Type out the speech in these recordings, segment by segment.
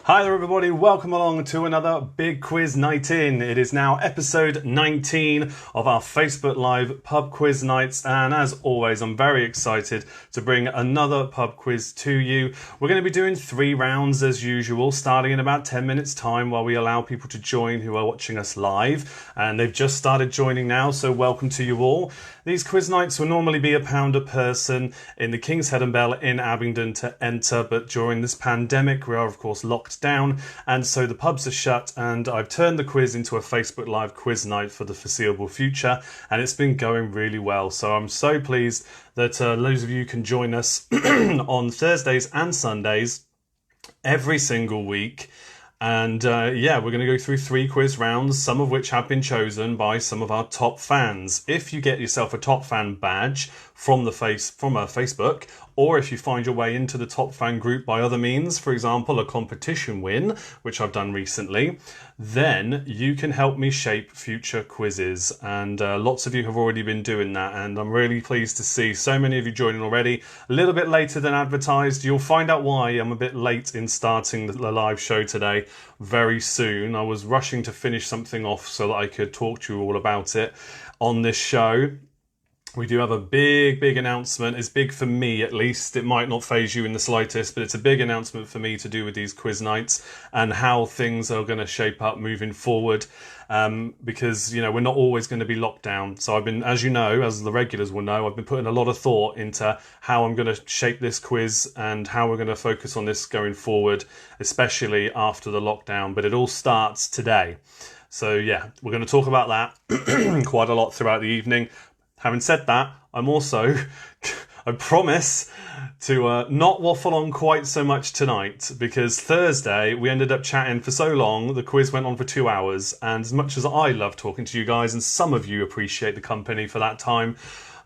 Hi there everybody, welcome along to another Big Quiz Night In. It is now episode 19 of our Facebook Live pub quiz nights, and as always I'm very excited to bring another pub quiz to you. We're going to be doing 3 rounds as usual, starting in about 10 minutes time while we allow people to join who are watching us live, and they've just started joining now, so welcome to you all. These quiz nights will normally be £1 a person in the King's Head and Bell in Abingdon to enter, but during this pandemic we are of course locked down, and so the pubs are shut, and I've turned the quiz into a Facebook Live quiz night for the foreseeable future, and it's been going really well. So I'm so pleased that those of you can join us on Thursdays and Sundays every single week. And yeah, we're going to go through 3 quiz rounds, some of which have been chosen by some of our top fans. If you get yourself a top fan badge from Facebook, or if you find your way into the top fan group by other means, for example, a competition win, which I've done recently, then you can help me shape future quizzes. And lots of you have already been doing that, and I'm really pleased to see so many of you joining already. A little bit later than advertised. You'll find out why I'm a bit late in starting the live show today very soon. I was rushing to finish something off so that I could talk to you all about it on this show. We do have a big announcement. It's big for me, at least. It might not faze you in the slightest, but it's a big announcement for me to do with these quiz nights and how things are going to shape up moving forward. Because, you know, we're not always going to be locked down. So I've been, as you know, as the regulars will know, I've been putting a lot of thought into how I'm going to shape this quiz and how we're going to focus on this going forward, especially after the lockdown. But it all starts today. So yeah, we're going to talk about that quite a lot throughout the evening. Having said that, I'm also, I promise to not waffle on quite so much tonight, because Thursday we ended up chatting for so long, the quiz went on for 2 hours, and as much as I love talking to you guys, and some of you appreciate the company for that time,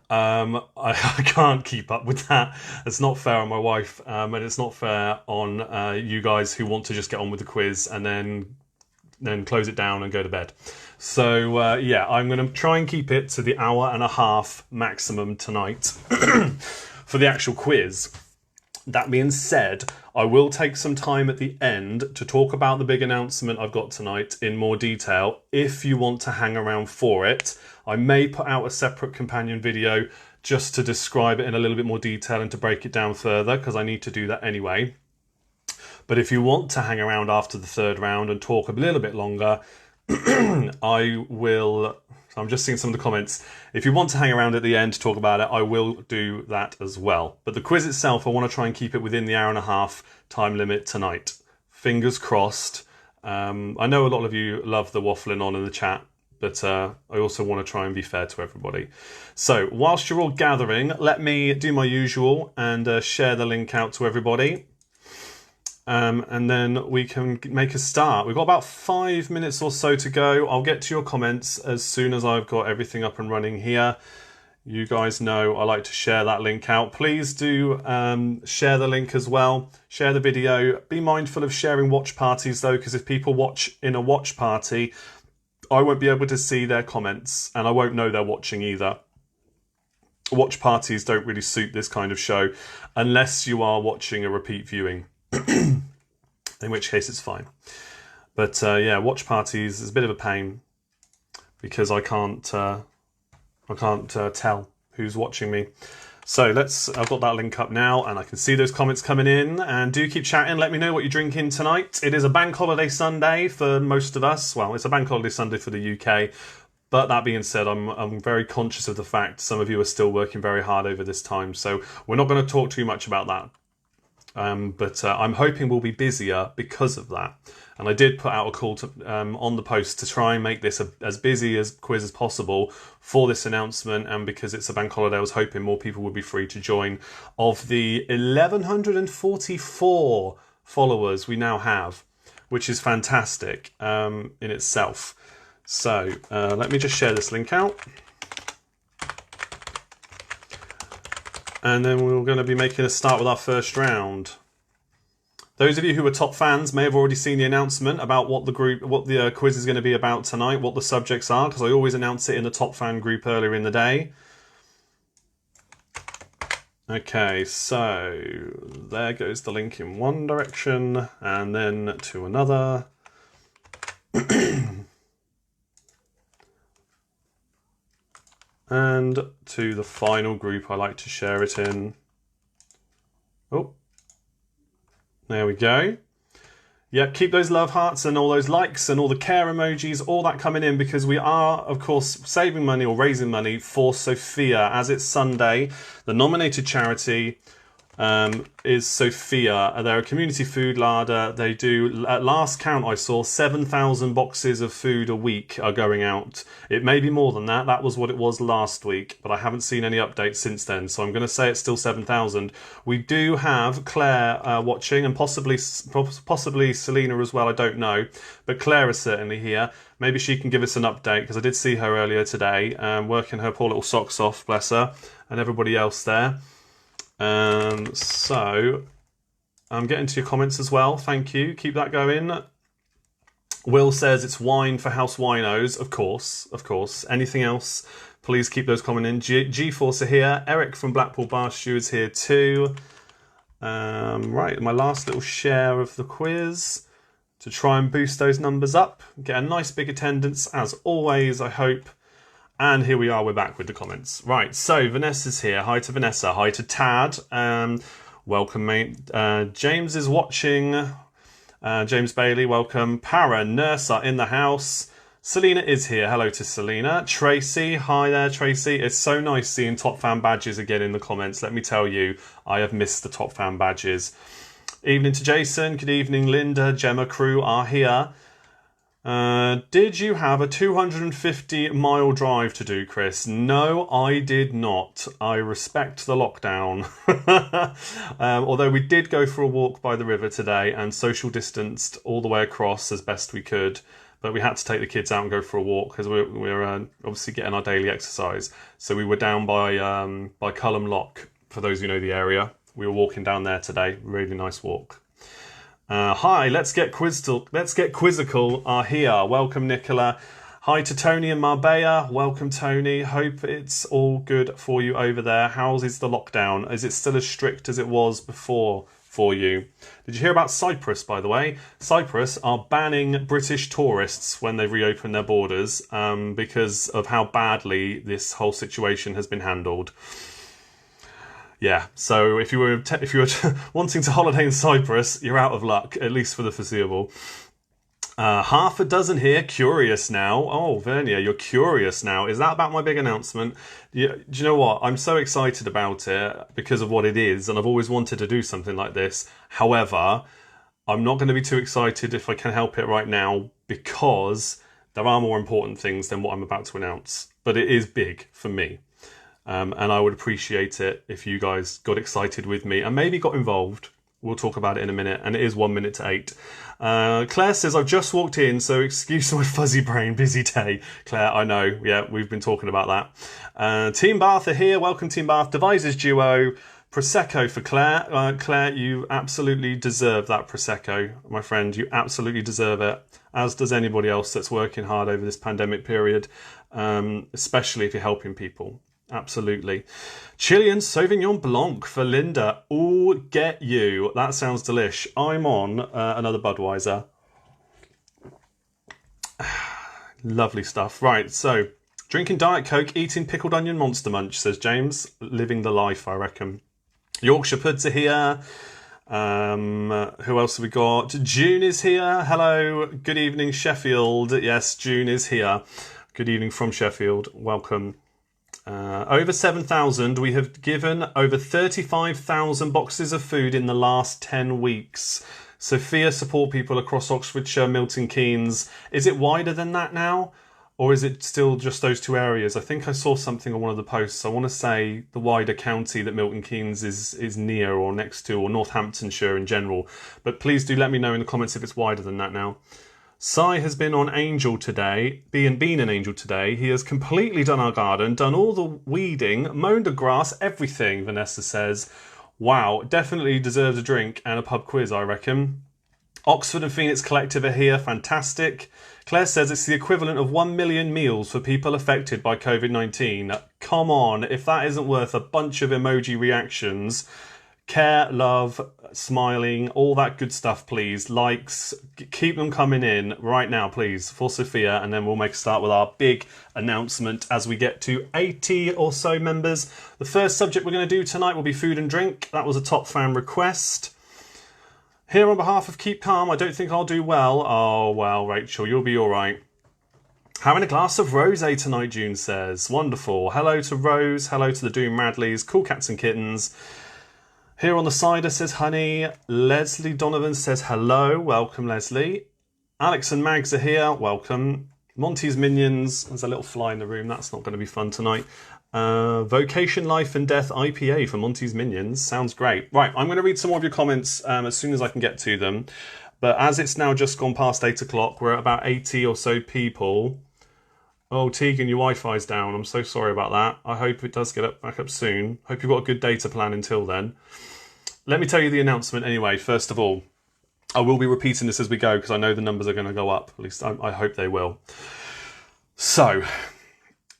I can't keep up with that. It's not fair on my wife, and it's not fair on you guys who want to just get on with the quiz and then close it down and go to bed. So yeah, I'm going to try and keep it to the hour and a half maximum tonight for the actual quiz. That being said, I will take some time at the end to talk about the big announcement I've got tonight in more detail. If you want to hang around for it, I may put out a separate companion video just to describe it in a little bit more detail and to break it down further, because I need to do that anyway. But if you want to hang around after the 3rd round and talk a little bit longer, I will. I'm just seeing some of the comments. If you want to hang around at the end to talk about it, I will do that as well. But the quiz itself, I want to try and keep it within the hour and a half time limit tonight. Fingers crossed. I know a lot of you love the waffling on in the chat, but I also want to try and be fair to everybody. So whilst you're all gathering, let me do my usual and share the link out to everybody. And then we can make a start. We've got about 5 minutes or so to go. I'll get to your comments as soon as I've got everything up and running here. You guys know I like to share that link out. Please do share the link as well. Share the video. Be mindful of sharing watch parties though, because if people watch in a watch party, I won't be able to see their comments and I won't know they're watching either. Watch parties don't really suit this kind of show unless you are watching a repeat viewing. In which case it's fine. But yeah, watch parties is a bit of a pain because I can't tell who's watching me. So I've got that link up now and I can see those comments coming in, and do keep chatting. Let me know what you're drinking tonight. It is a bank holiday Sunday for most of us. Well, it's a bank holiday Sunday for the UK. But that being said, I'm very conscious of the fact some of you are still working very hard over this time. So we're not going to talk too much about that. But I'm hoping we'll be busier because of that. And I did put out a call to, on the post to try and make this as busy as quiz as possible for this announcement. And because it's a bank holiday, I was hoping more people would be free to join. Of the 1,144 followers we now have, which is fantastic in itself. So let me just share this link out. And then we're going to be making a start with our first round. Those of you who are top fans may have already seen the announcement about what the quiz is going to be about tonight, what the subjects are, because I always announce it in the top fan group earlier in the day. Okay, so there goes the link in one direction and then to another. And to the final group I like to share it in. Oh, there we go. Yep, keep those love hearts and all those likes and all the care emojis, all that coming in, because we are, of course, saving money or raising money for Sophia. As it's Sunday, the nominated charity is Sophia. They're a community food larder. They do, at last count I saw, 7,000 boxes of food a week are going out. It may be more than that. That was what it was last week, but I haven't seen any updates since then, so I'm going to say it's still 7,000. We do have Claire watching, and possibly Selena as well, I don't know, but Claire is certainly here. Maybe she can give us an update, because I did see her earlier today, working her poor little socks off, bless her, and everybody else there. So I'm getting to your comments as well. Thank you. Keep that going. Will says it's wine for house winos. Of course, of course. Anything else? Please keep those coming in. G-Force are here. Eric from Blackpool Bar Stew is here too. Right, my last little share of the quiz to try and boost those numbers up. Get a nice big attendance as always, I hope. And here we are, we're back with the comments. Right, so Vanessa's here. Hi to Vanessa. Hi to Tad. Welcome, mate. James is watching. James Bailey, welcome. Para, Nurse are in the house. Selena is here. Hello to Selena. Tracy, hi there, Tracy. It's so nice seeing Top Fan badges again in the comments. Let me tell you, I have missed the Top Fan badges. Evening to Jason. Good evening, Linda. Gemma crew are here. Did you have a 250-mile drive to do, Chris? No, I did not. I respect the lockdown. Although we did go for a walk by the river today and social distanced all the way across as best we could. But we had to take the kids out and go for a walk because we're obviously getting our daily exercise. So we were down by Cullen Lock, for those who know the area. We were walking down there today. Really nice walk. Hi, let's get quizzical are here. Welcome, Nicola. Hi to Tony in Marbella. Welcome, Tony. Hope it's all good for you over there. How is the lockdown? Is it still as strict as it was before for you? Did you hear about Cyprus, by the way? Cyprus are banning British tourists when they reopen their borders because of how badly this whole situation has been handled. Yeah, so if you were wanting to holiday in Cyprus, you're out of luck, at least for the foreseeable. Half a dozen here, curious now. Oh, Vernia, you're curious now. Is that about my big announcement? Do you know what? I'm so excited about it because of what it is, and I've always wanted to do something like this. However, I'm not going to be too excited if I can help it right now because there are more important things than what I'm about to announce. But it is big for me. And I would appreciate it if you guys got excited with me and maybe got involved. We'll talk about it in a minute, and it is 1 minute to 8. Claire says, I've just walked in, so excuse my fuzzy brain, busy day. Claire, I know, yeah, we've been talking about that. Team Bath are here, welcome Team Bath. Devices Duo, Prosecco for Claire. Claire, you absolutely deserve that Prosecco, my friend. You absolutely deserve it, as does anybody else that's working hard over this pandemic period, especially if you're helping people. Absolutely. Chilean Sauvignon Blanc for Linda. Ooh, get you. That sounds delish. I'm on another Budweiser. Lovely stuff. Right, so drinking Diet Coke, eating pickled onion Monster Munch, says James. Living the life, I reckon. Yorkshire Puds are here. Who else have we got? June is here. Hello. Good evening, Sheffield. Yes, June is here. Good evening from Sheffield. Welcome. Over 7,000. We have given over 35,000 boxes of food in the last 10 weeks. Sophia support people across Oxfordshire, Milton Keynes. Is it wider than that now? Or is it still just those two areas? I think I saw something on one of the posts. I want to say the wider county that Milton Keynes is near or next to, or Northamptonshire in general. But please do let me know in the comments if it's wider than that now. Sai has been on Angel today, been an Angel today. He has completely done our garden, done all the weeding, mown the grass, everything, Vanessa says. Wow, definitely deserves a drink and a pub quiz, I reckon. Oxford and Phoenix Collective are here. Fantastic. Claire says it's the equivalent of 1 million meals for people affected by COVID-19. Come on, if that isn't worth a bunch of emoji reactions. Care, love, smiling, all that good stuff, please. Likes, keep them coming in right now, please, for Sophia, and then we'll make a start with our big announcement as we get to 80 or so members. The first subject we're going to do tonight will be food and drink. That was a top fan request. Here on behalf of Keep Calm, I don't think I'll do well. Oh, well, Rachel, you'll be all right. Having a glass of rosé tonight, June says. Wonderful. Hello to Rose. Hello to the Doom Radleys. Cool Cats and Kittens. Here on the cider says Honey. Leslie Donovan says hello. Welcome, Leslie. Alex and Mags are here. Welcome. Monty's Minions. There's a little fly in the room. That's not going to be fun tonight. Vocation, Life and Death IPA for Monty's Minions. Sounds great. Right, I'm going to read some more of your comments as soon as I can get to them. But as it's now just gone past 8 o'clock, we're at about 80 or so people. Oh, Tegan, your Wi-Fi's down. I'm so sorry about that. I hope it does get back up soon. Hope you've got a good data plan until then. Let me tell you the announcement anyway, first of all. I will be repeating this as we go because I know the numbers are going to go up. At least I hope they will. So,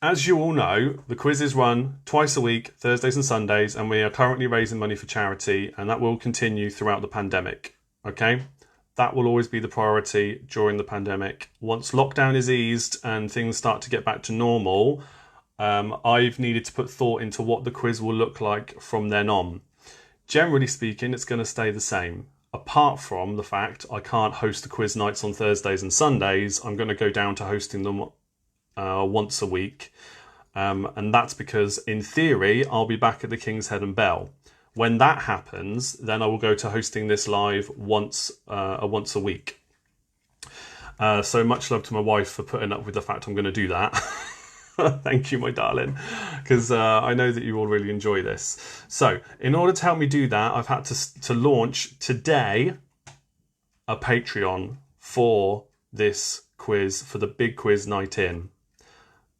as you all know, the quiz is run twice a week, Thursdays and Sundays, and we are currently raising money for charity, and that will continue throughout the pandemic. Okay? That will always be the priority during the pandemic. Once lockdown is eased and things start to get back to normal, I've needed to put thought into what the quiz will look like from then on. Generally speaking, it's going to stay the same. Apart from the fact I can't host the quiz nights on Thursdays and Sundays, I'm going to go down to hosting them once a week. And that's because, in theory, I'll be back at the King's Head and Bell. When that happens, then I will go to hosting this live once a week. So much love to my wife for putting up with the fact I'm going to do that. Thank you, my darling, because I know that you all really enjoy this. So, in order to help me do that, I've had to launch today a Patreon for this quiz, for the big quiz night in.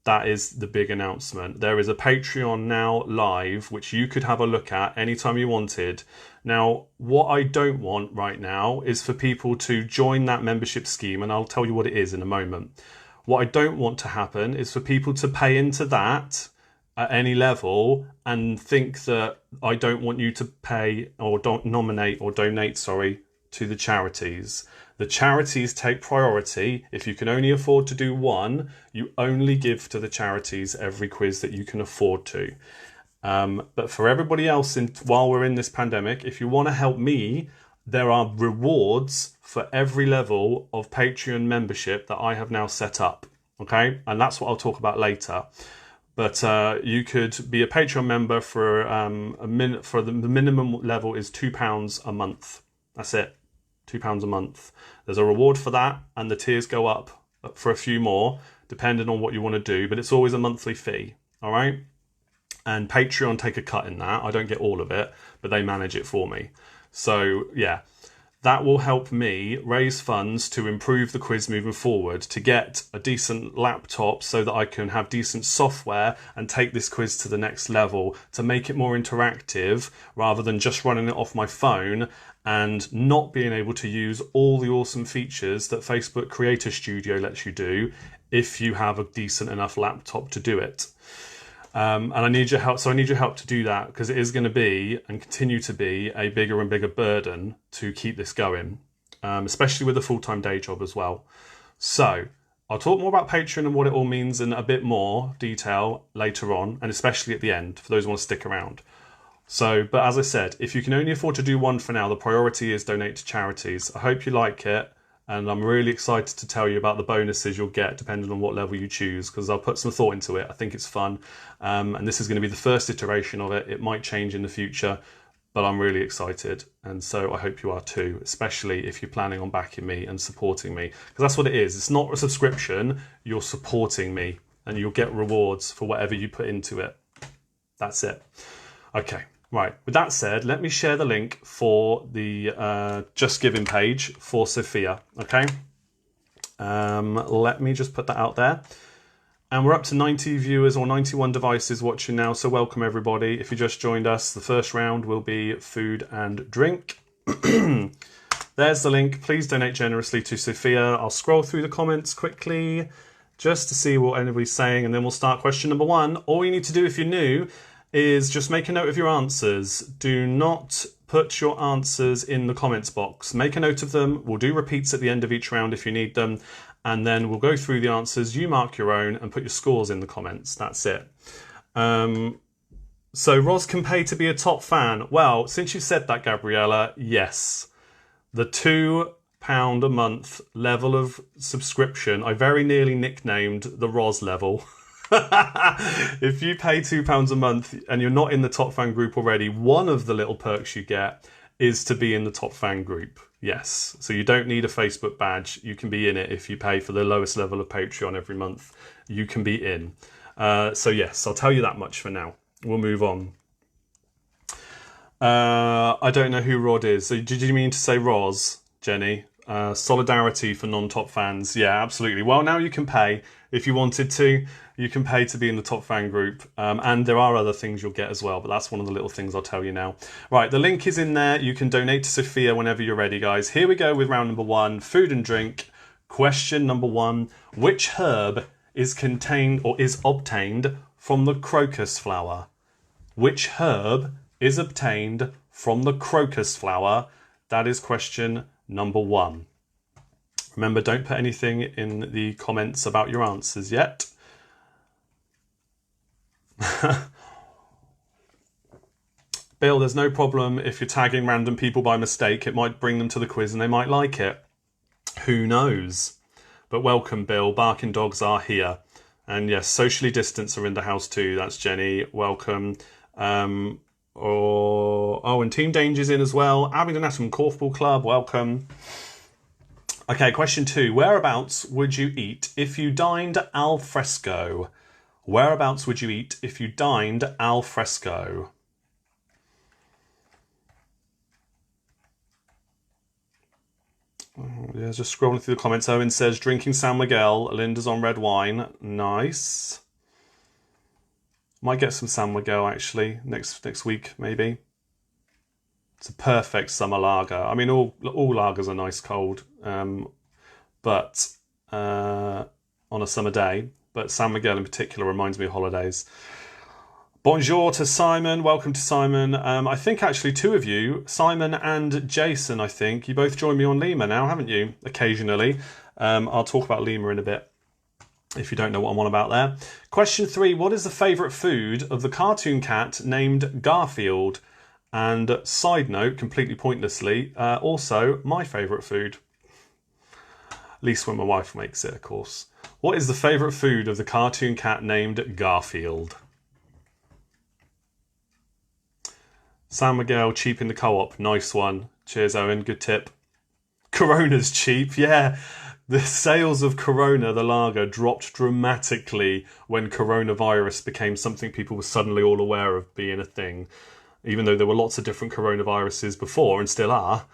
That is the big announcement. There is a Patreon now live, which you could have a look at anytime you wanted. Now, what I don't want right now is for people to join that membership scheme, and I'll tell you what it is in a moment. What I don't want to happen is for people to pay into that at any level and think that I don't want you to pay or don't nominate or donate, to the charities. The charities take priority. If you can only afford to do one, you only give to the charities every quiz that you can afford to. But for everybody else, while we're in this pandemic, if you want to help me, there are rewards for every level of Patreon membership that I have now set up. Okay? And that's what I'll talk about later. But you could be a Patreon member for the minimum level is £2 a month. That's it. £2 a month. There's a reward for that, and the tiers go up for a few more, depending on what you want to do, but it's always a monthly fee, all right? And Patreon take a cut in that. I don't get all of it, but they manage it for me. So, yeah, that will help me raise funds to improve the quiz moving forward, to get a decent laptop so that I can have decent software and take this quiz to the next level, to make it more interactive rather than just running it off my phone and not being able to use all the awesome features that Facebook Creator Studio lets you do if you have a decent enough laptop to do it. And I need your help. So I need your help to do that, because it is going to be and continue to be a bigger and bigger burden to keep this going, especially with a full-time day job as well. So I'll talk more about Patreon and what it all means in a bit more detail later on, and especially at the end for those who want to stick around. So, but as I said, if you can only afford to do one for now, the priority is donate to charities. I hope you like it, and I'm really excited to tell you about the bonuses you'll get depending on what level you choose, because I'll put some thought into it. I think it's fun, and this is going to be the first iteration of it. It might change in the future, but I'm really excited, and so I hope you are too, especially if you're planning on backing me and supporting me, because that's what it is. It's not a subscription, you're supporting me, and you'll get rewards for whatever you put into it. That's it. Okay. Right, with that said, let me share the link for the Just Giving page for Sophia, okay? Let me just put that out there. And we're up to 90 viewers or 91 devices watching now, so welcome everybody. If you just joined us, the first round will be food and drink. There's the link. Please donate generously to Sophia. I'll scroll through the comments quickly just to see what anybody's saying, and then we'll start question number 1. All you need to do if you're new is just make a note of your answers. Do not put your answers in the comments box. Make a note of them. We'll do repeats at the end of each round if you need them, and then we'll go through the answers. You mark your own and put your scores in the comments. That's it. So Roz can pay to be a top fan. Well, since you said that, Gabriella, yes. The £2 a month level of subscription, I very nearly nicknamed the Roz level. If you pay £2 a month and you're not in the top fan group already, one of the little perks you get is to be in the top fan group. Yes. So you don't need a Facebook badge. You can be in it if you pay for the lowest level of Patreon every month. You can be in. So yes, I'll tell you that much for now. We'll move on. I don't know who Rod is. So did you mean to say Roz, Jenny? Solidarity for non-top fans. Yeah, absolutely. Well, now you can pay if you wanted to. You can pay to be in the top fan group. And there are other things you'll get as well, but that's one of the little things I'll tell you now. Right, the link is in there. You can donate to Sophia whenever you're ready, guys. Here we go with round number 1, food and drink. Question number 1. Which herb is contained or is obtained from the crocus flower? Which herb is obtained from the crocus flower? That is question number 1. Remember, don't put anything in the comments about your answers yet. Bill, there's no problem if you're tagging random people by mistake. It might bring them to the quiz and they might like it. Who knows? But welcome, Bill. Barking dogs are here. And yes, socially distance are in the house too. That's Jenny. Welcome. And Team Danger's in as well. Abingdon Atom Korfball Club. Welcome. Okay, question 2. Whereabouts would you eat if you dined al fresco? Whereabouts would you eat if you dined al fresco? Yeah, just scrolling through the comments. Owen says drinking San Miguel. Linda's on red wine. Nice. Might get some San Miguel actually next week maybe. It's a perfect summer lager. I mean, all lagers are nice cold, but on a summer day. But San Miguel in particular reminds me of holidays. Bonjour to Simon. Welcome to Simon. I think actually 2 of you, Simon and Jason, I think. You both joined me on Limor now, haven't you? Occasionally. I'll talk about Limor in a bit, if you don't know what I'm on about there. Question 3. What is the favourite food of the cartoon cat named Garfield? And side note, completely pointlessly, also my favourite food. At least when my wife makes it, of course. What is the favourite food of the cartoon cat named Garfield? San Miguel, cheap in the co-op. Nice one. Cheers, Owen. Good tip. Corona's cheap. Yeah. The sales of Corona, the lager, dropped dramatically when coronavirus became something people were suddenly all aware of being a thing. Even though there were lots of different coronaviruses before and still are.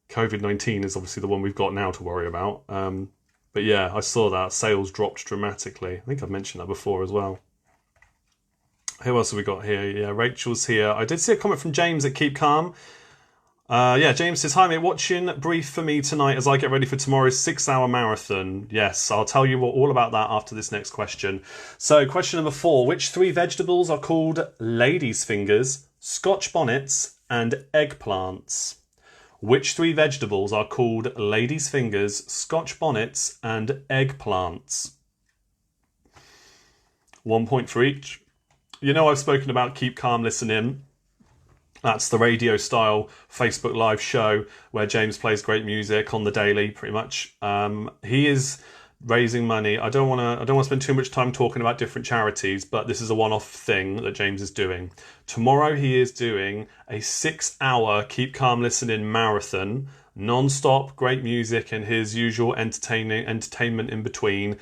COVID-19 is obviously the one we've got now to worry about. But yeah, I saw that. Sales dropped dramatically. I think I've mentioned that before as well. Who else have we got here? Yeah, Rachel's here. I did see a comment from James at Keep Calm. Yeah, James says, hi mate, watching brief for me tonight as I get ready for tomorrow's 6-hour marathon. Yes, I'll tell you all about that after this next question. So question number 4, which 3 vegetables are called ladies' fingers, Scotch bonnets and eggplants? Which 3 vegetables are called ladies' fingers, Scotch bonnets and eggplants? 1 point for each. You know I've spoken about Keep Calm, Listen In. That's the radio style Facebook live show where James plays great music on the daily, pretty much. He is raising money. I don't want to spend too much time talking about different charities, but this is a one-off thing that James is doing. Tomorrow he is doing a 6-hour Keep Calm, Listen In marathon, non-stop, great music and his usual entertainment in between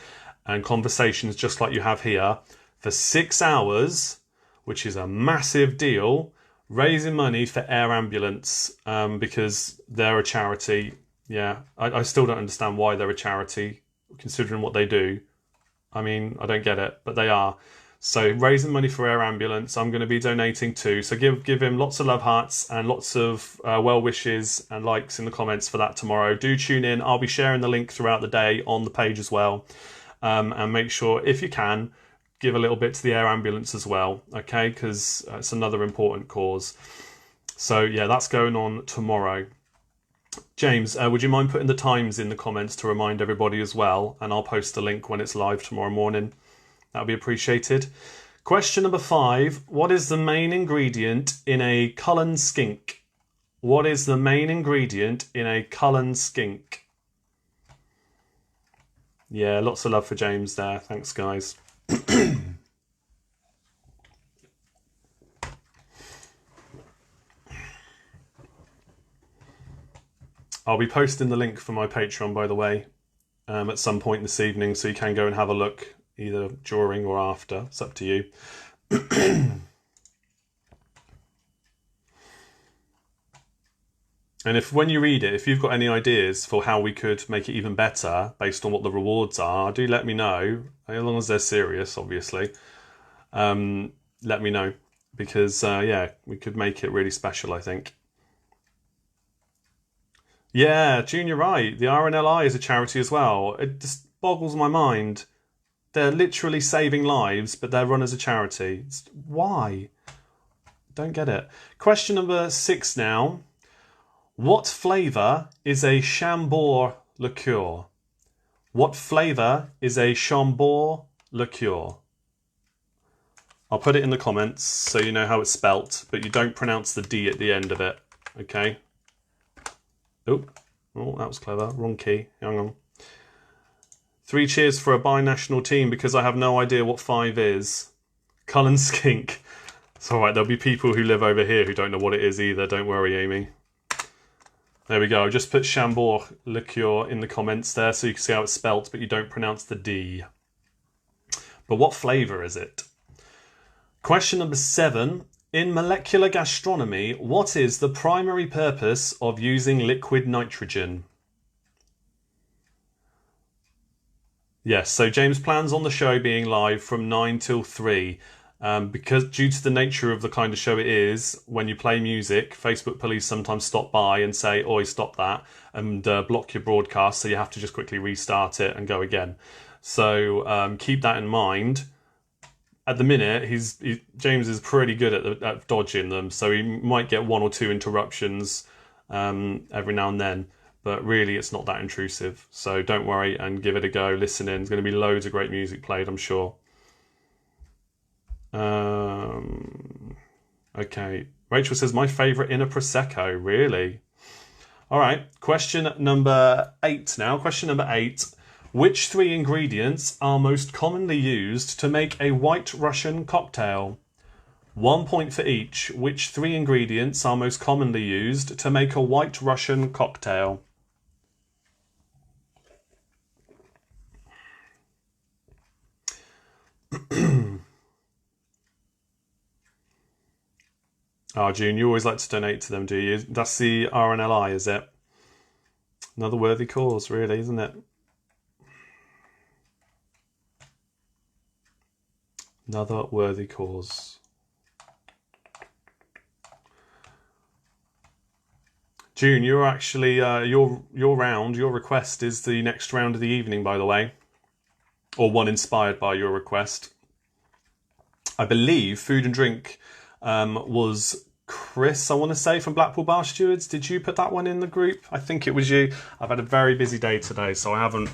and conversations just like you have here for 6 hours, which is a massive deal, raising money for Air Ambulance because they're a charity. Yeah, I still don't understand why they're a charity, considering what they do. I mean, I don't get it, but they are. So raising money for Air Ambulance, I'm going to be donating to. So give him lots of love hearts and lots of well wishes and likes in the comments for that tomorrow. Do tune in. I'll be sharing the link throughout the day on the page as well. And make sure, if you can, give a little bit to the Air Ambulance as well, okay? Because it's another important cause. So yeah, that's going on tomorrow. James, would you mind putting the times in the comments to remind everybody as well? And I'll post the link when it's live tomorrow morning. That would be appreciated. Question number 5. What is the main ingredient in a Cullen skink? What is the main ingredient in a Cullen skink? Yeah, lots of love for James there. Thanks, guys. I'll be posting the link for my Patreon, by the way, at some point this evening, so you can go and have a look either during or after. It's up to you. And if when you read it, if you've got any ideas for how we could make it even better based on what the rewards are, do let me know. As long as they're serious, obviously. Let me know. Because, yeah, we could make it really special, I think. Yeah, June, you're right. The RNLI is a charity as well. It just boggles my mind. They're literally saving lives, but they're run as a charity. Why? Don't get it. Question number 6 now. What flavour is a Chambord liqueur? What flavour is a Chambord liqueur? I'll put it in the comments so you know how it's spelt, but you don't pronounce the D at the end of it, okay? Oh, that was clever. Wrong key. Hang on. 3 cheers for a binational team because I have no idea what 5 is. Cullen Skink. It's alright, there'll be people who live over here who don't know what it is either. Don't worry, Amy. There we go. I just put Chambord liqueur in the comments there so you can see how it's spelt, but you don't pronounce the D. But what flavour is it? Question number 7. In molecular gastronomy, what is the primary purpose of using liquid nitrogen? Yes, so James plans on the show being live from 9 till 3. Because due to the nature of the kind of show it is, when you play music, Facebook police sometimes stop by and say, "Oi, stop that," and block your broadcast, so you have to just quickly restart it and go again. So keep that in mind. At the minute, James is pretty good at dodging them, so he might get 1 or 2 interruptions every now and then, but really it's not that intrusive. So don't worry and give it a go. Listen in. There's going to be loads of great music played, I'm sure. Okay. Rachel says, my favourite in a Prosecco. Really? All right. Question number 8 now. Question number 8. Which 3 ingredients are most commonly used to make a White Russian cocktail? 1 point for each. Which 3 ingredients are most commonly used to make a White Russian cocktail? Oh, June, you always like to donate to them, do you? That's the RNLI, is it? Another worthy cause, really, isn't it? Another worthy cause. June, you're actually your round, your request is the next round of the evening, by the way, or one inspired by your request. I believe Food and Drink was Chris, I want to say, from Blackpool Bar Stewards. Did you put that one in the group? I think it was you. I've had a very busy day today, so I haven't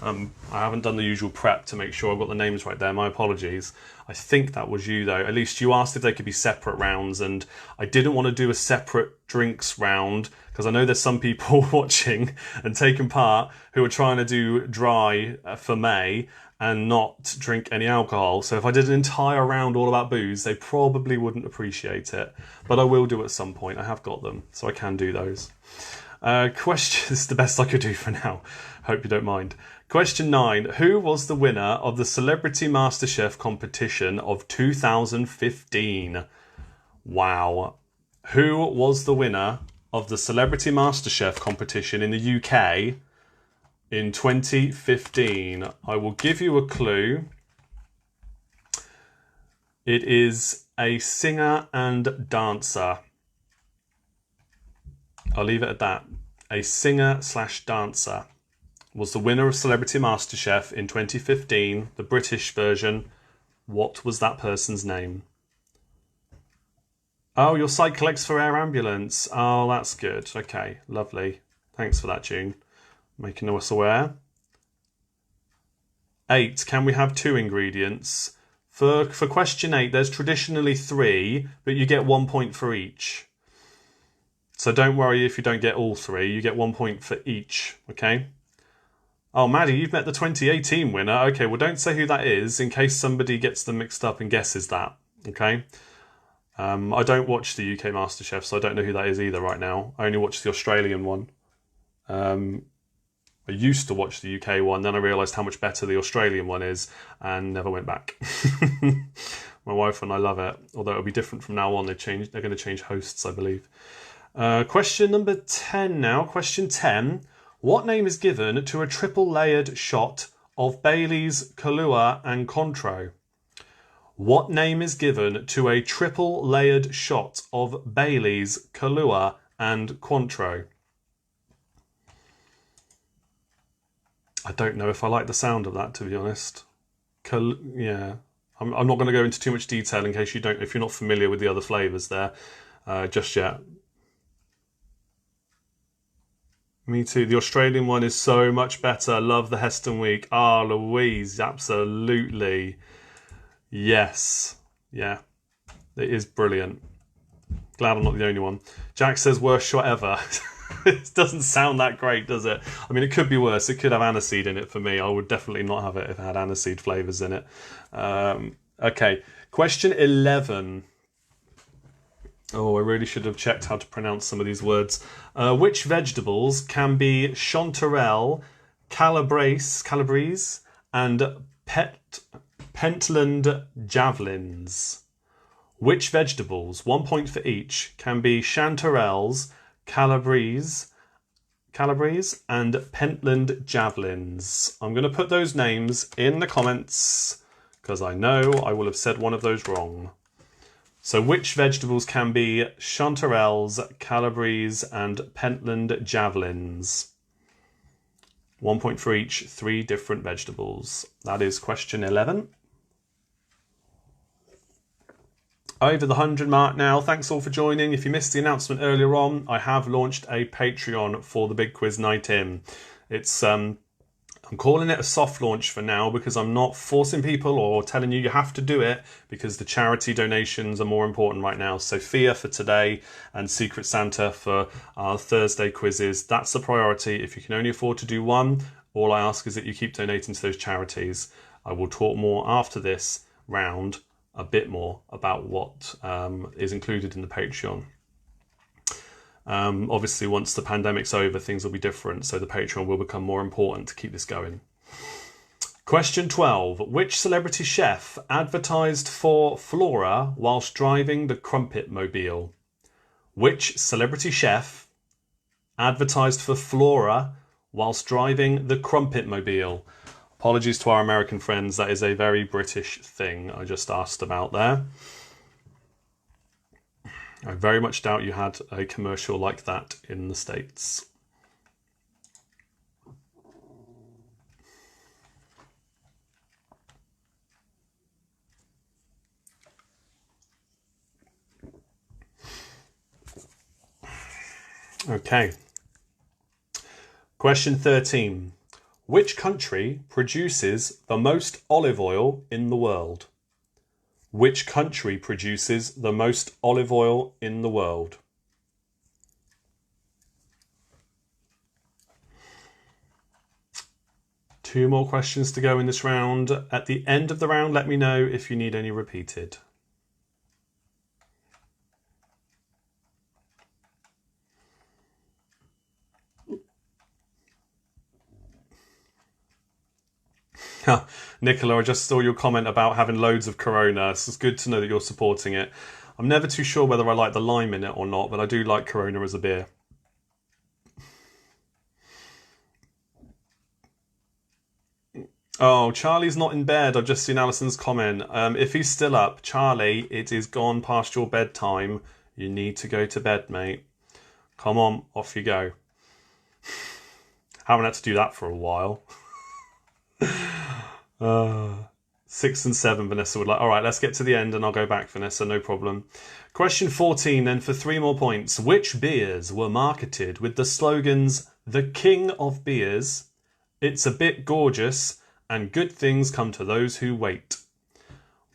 done the usual prep to make sure I've got the names right there. My apologies. I think that was you, though. At least you asked if they could be separate rounds, and I didn't want to do a separate drinks round because I know there's some people watching and taking part who are trying to do dry for May and not drink any alcohol. So if I did an entire round all about booze, they probably wouldn't appreciate it. But I will do at some point. I have got them, so I can do those. Question, this is the best I could do for now. Hope you don't mind. Question 9. Who was the winner of the Celebrity Masterchef competition of 2015? Wow. Who was the winner of the Celebrity Masterchef competition in the UK in 2015? I will give you a clue. It is a singer and dancer. I'll leave it at that. A singer/dancer. Was the winner of Celebrity Masterchef in 2015, the British version. What was that person's name? Oh, your site collects for Air Ambulance. Oh, that's good. Okay, lovely. Thanks for that, June. Making us aware. 8. Can we have 2 ingredients? For question 8, there's traditionally 3, but you get 1 point for each. So don't worry if you don't get all 3. You get 1 point for each, okay? Oh, Maddie, you've met the 2018 winner. Okay, well, don't say who that is in case somebody gets them mixed up and guesses that, okay? I don't watch the UK MasterChef, so I don't know who that is either right now. I only watch the Australian one. I used to watch the UK one, then I realised how much better the Australian one is and never went back. My wife and I love it, although it'll be different from now on. They're going to change hosts, I believe. Question number 10 now. Question 10. What name is given to a triple layered shot of Bailey's, Kahlua and Cointreau? What name is given to a triple layered shot of Bailey's, Kahlua and Cointreau? I don't know if I like the sound of that, to be honest. Yeah, I'm not going to go into too much detail in case if you're not familiar with the other flavours there just yet. Me too. The Australian one is so much better. Love the Heston Week. Ah, Louise, absolutely. Yes. Yeah. It is brilliant. Glad I'm not the only one. Jack says worst shot ever. It doesn't sound that great, does it? I mean, it could be worse. It could have aniseed in it for me. I would definitely not have it if it had aniseed flavours in it. Okay. Question 11. Oh, I really should have checked how to pronounce some of these words. Which vegetables can be chanterelle, calabrese, and Pentland javelins? Which vegetables, 1 point for each, can be chanterelles, calabrese, and Pentland javelins? I'm going to put those names in the comments because I know I will have said one of those wrong. So which vegetables can be chanterelles, calabrese, and Pentland javelins? 1 point for each, 3 different vegetables. That is question 11. Over the 100 mark now. Thanks all for joining. If you missed the announcement earlier on, I have launched a Patreon for the Big Quiz Night In. It's I'm calling it a soft launch for now because I'm not forcing people or telling you have to do it because the charity donations are more important right now. Sophia for today and Secret Santa for our Thursday quizzes. That's the priority. If you can only afford to do one, all I ask is that you keep donating to those charities. I will talk more after this round, a bit more about what is included in the Patreon. Obviously, once the pandemic's over, things will be different, so the Patreon will become more important to keep this going. Question 12. Which celebrity chef advertised for Flora whilst driving the Crumpet Mobile? Which celebrity chef advertised for Flora whilst driving the Crumpet Mobile? Apologies to our American friends, that is a very British thing I just asked about there. I very much doubt you had a commercial like that in the States. Okay. Question 13. Which country produces the most olive oil in the world? Which country produces the most olive oil in the world? Two more questions to go in this round. At the end of the round, let me know if you need any repeated. Nicola, I just saw your comment about having loads of Corona. It's good to know that you're supporting it. I'm never too sure whether I like the lime in it or not, but I do like Corona as a beer. Oh, Charlie's not in bed. I've just seen Alison's comment. If he's still up, Charlie, it is gone past your bedtime. You need to go to bed, mate. Come on, off you go. Haven't had to do that for a while. 6 and 7, Vanessa would like. All right, let's get to the end and I'll go back, Vanessa, no problem. Question 14, then, for 3 more points. Which beers were marketed with the slogans, "The King of Beers," "It's a Bit Gorgeous," and "Good Things Come to Those Who Wait"?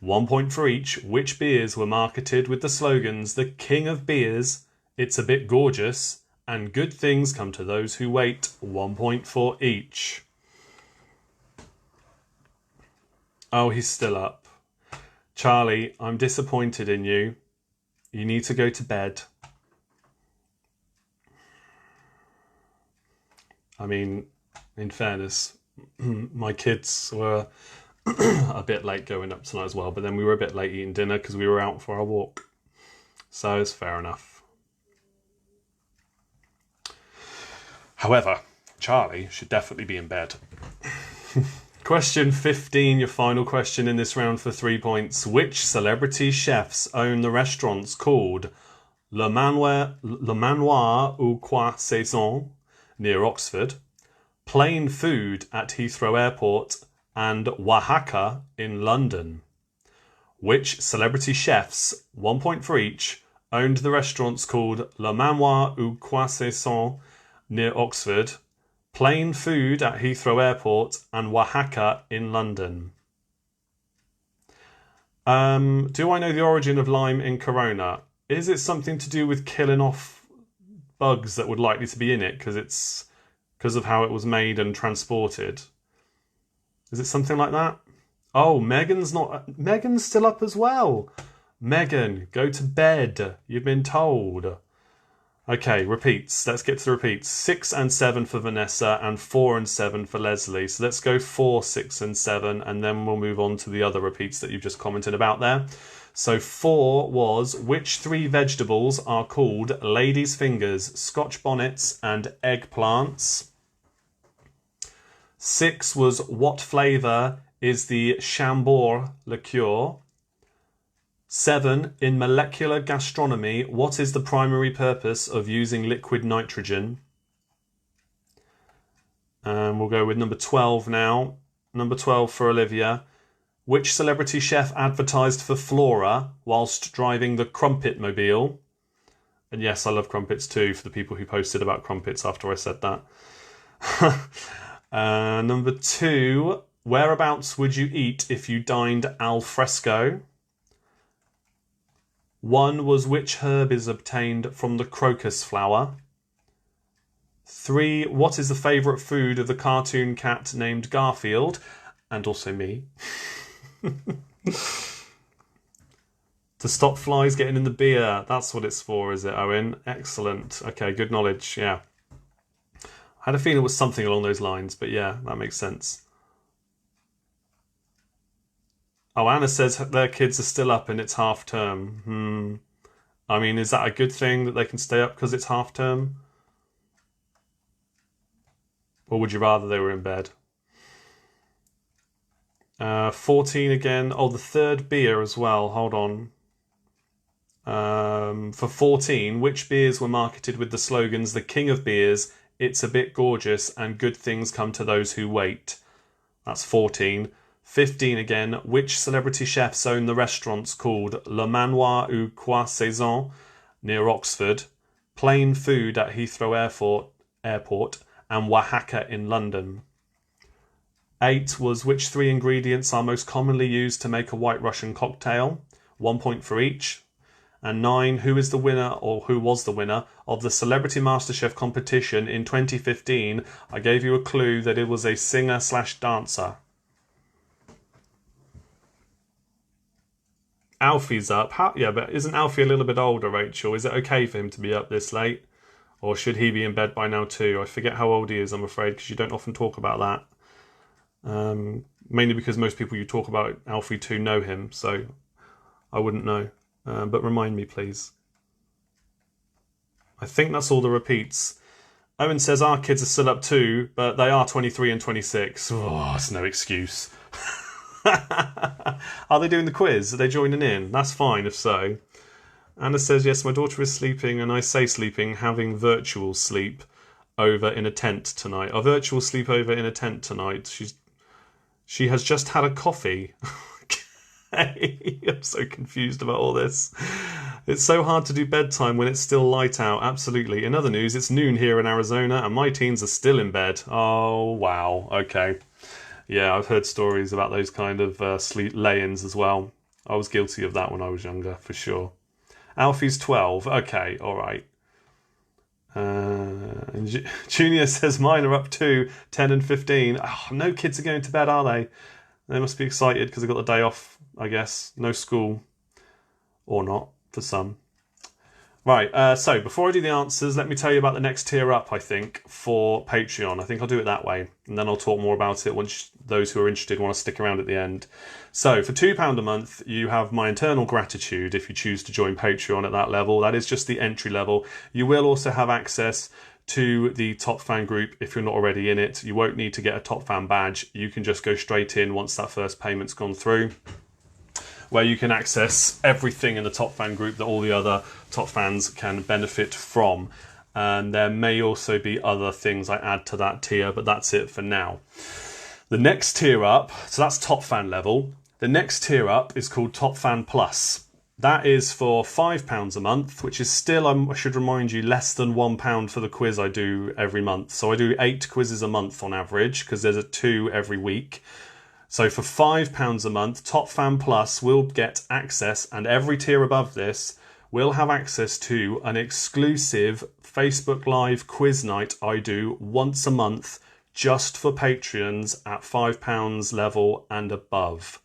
1 point for each. Which beers were marketed with the slogans, "The King of Beers," "It's a Bit Gorgeous," and "Good Things Come to Those Who Wait"? 1 point for each. Oh, he's still up. Charlie, I'm disappointed in you. You need to go to bed. I mean, in fairness, my kids were a bit late going up tonight as well, but then we were a bit late eating dinner because we were out for our walk. So it's fair enough. However, Charlie should definitely be in bed. Question 15, your final question in this round for 3 points. Which celebrity chefs own the restaurants called Le Manoir ou Croissant near Oxford, Plain Food at Heathrow Airport, and Oaxaca in London? Which celebrity chefs, 1 point for each, owned the restaurants called Le Manoir ou Croissant near Oxford, Plain Food at Heathrow Airport, and Oaxaca in London? Do I know the origin of lime in Corona? Is it something to do with killing off bugs that would likely to be in it because of how it was made and transported? Is it something like that? Oh, Megan's still up as well. Megan, go to bed. You've been told. Okay, repeats. Let's get to the repeats. 6 and 7 for Vanessa and 4 and 7 for Leslie. So let's go 4, 6 and 7 and then we'll move on to the other repeats that you've just commented about there. So 4 was, which 3 vegetables are called ladies' fingers, Scotch bonnets and eggplants? 6 was, what flavour is the Chambord liqueur? 7, in molecular gastronomy, what is the primary purpose of using liquid nitrogen? And we'll go with number 12 now. Number 12 for Olivia. Which celebrity chef advertised for Flora whilst driving the Crumpet Mobile? And yes, I love crumpets too, for the people who posted about crumpets after I said that. Number 2, whereabouts would you eat if you dined al fresco? 1 was, which herb is obtained from the crocus flower? 3, what is the favourite food of the cartoon cat named Garfield? And also me. To stop flies getting in the beer. That's what it's for, is it, Owen? Excellent. Okay, good knowledge, yeah. I had a feeling it was something along those lines, but yeah, that makes sense. Oh, Anna says their kids are still up and it's half term. I mean, is that a good thing that they can stay up because it's half term? Or would you rather they were in bed? 14 again. Oh, the third beer as well. Hold on. For 14, which beers were marketed with the slogans, "The King of Beers," "It's a Bit Gorgeous," and "Good Things Come to Those Who Wait"? That's 14. 15 again. Which celebrity chefs own the restaurants called Le Manoir ou Croissant near Oxford, Plain Food at Heathrow Airport, and Oaxaca in London? 8 was, which 3 ingredients are most commonly used to make a White Russian cocktail? 1 point for each. And 9, who is the winner, or who was the winner, of the Celebrity Masterchef competition in 2015? I gave you a clue that it was a singer/dancer. Alfie's up. Yeah, but isn't Alfie a little bit older, Rachel? Is it okay for him to be up this late? Or should he be in bed by now too? I forget how old he is, I'm afraid, because you don't often talk about that. Mainly because most people you talk about Alfie to know him, so I wouldn't know. But remind me, please. I think that's all the repeats. Owen says our kids are still up too, but they are 23 and 26. Oh, that's no excuse. Are they doing the quiz? Are they joining in? That's fine if so. Anna says, yes, my daughter is sleeping, and I say sleeping, having virtual sleep over in a tent tonight. A virtual sleepover in a tent tonight. She has just had a coffee. Okay. I'm so confused about all this. It's so hard to do bedtime when it's still light out. Absolutely. In other news, it's noon here in Arizona, and my teens are still in bed. Oh, wow. Okay. Yeah, I've heard stories about those kind of sleep lay-ins as well. I was guilty of that when I was younger, for sure. Alfie's 12. Okay, all right. Junior says mine are up to 10 and 15. Oh, no kids are going to bed, are they? They must be excited because they've got the day off, I guess. No school. Or not, for some. Right, so before I do the answers, let me tell you about the next tier up, I think, for Patreon. I think I'll do it that way, and then I'll talk more about it once those who are interested want to stick around at the end. So for £2 a month, you have my eternal gratitude if you choose to join Patreon at that level. That is just the entry level. You will also have access to the Top Fan group if you're not already in it. You won't need to get a Top Fan badge. You can just go straight in once that first payment's gone through, where you can access everything in the Top Fan group that all the other Top Fans can benefit from. And there may also be other things I add to that tier, but that's it for now. The next tier up, so that's Top Fan level. The next tier up is called Top Fan Plus. That is for £5 a month, which is still, I should remind you, less than £1 for the quiz I do every month. So I do 8 quizzes a month on average, because there's 2 every week. So for £5 a month, Top Fan Plus will get access, and every tier above this will have access to an exclusive Facebook Live quiz night I do once a month just for Patreons at £5 level and above.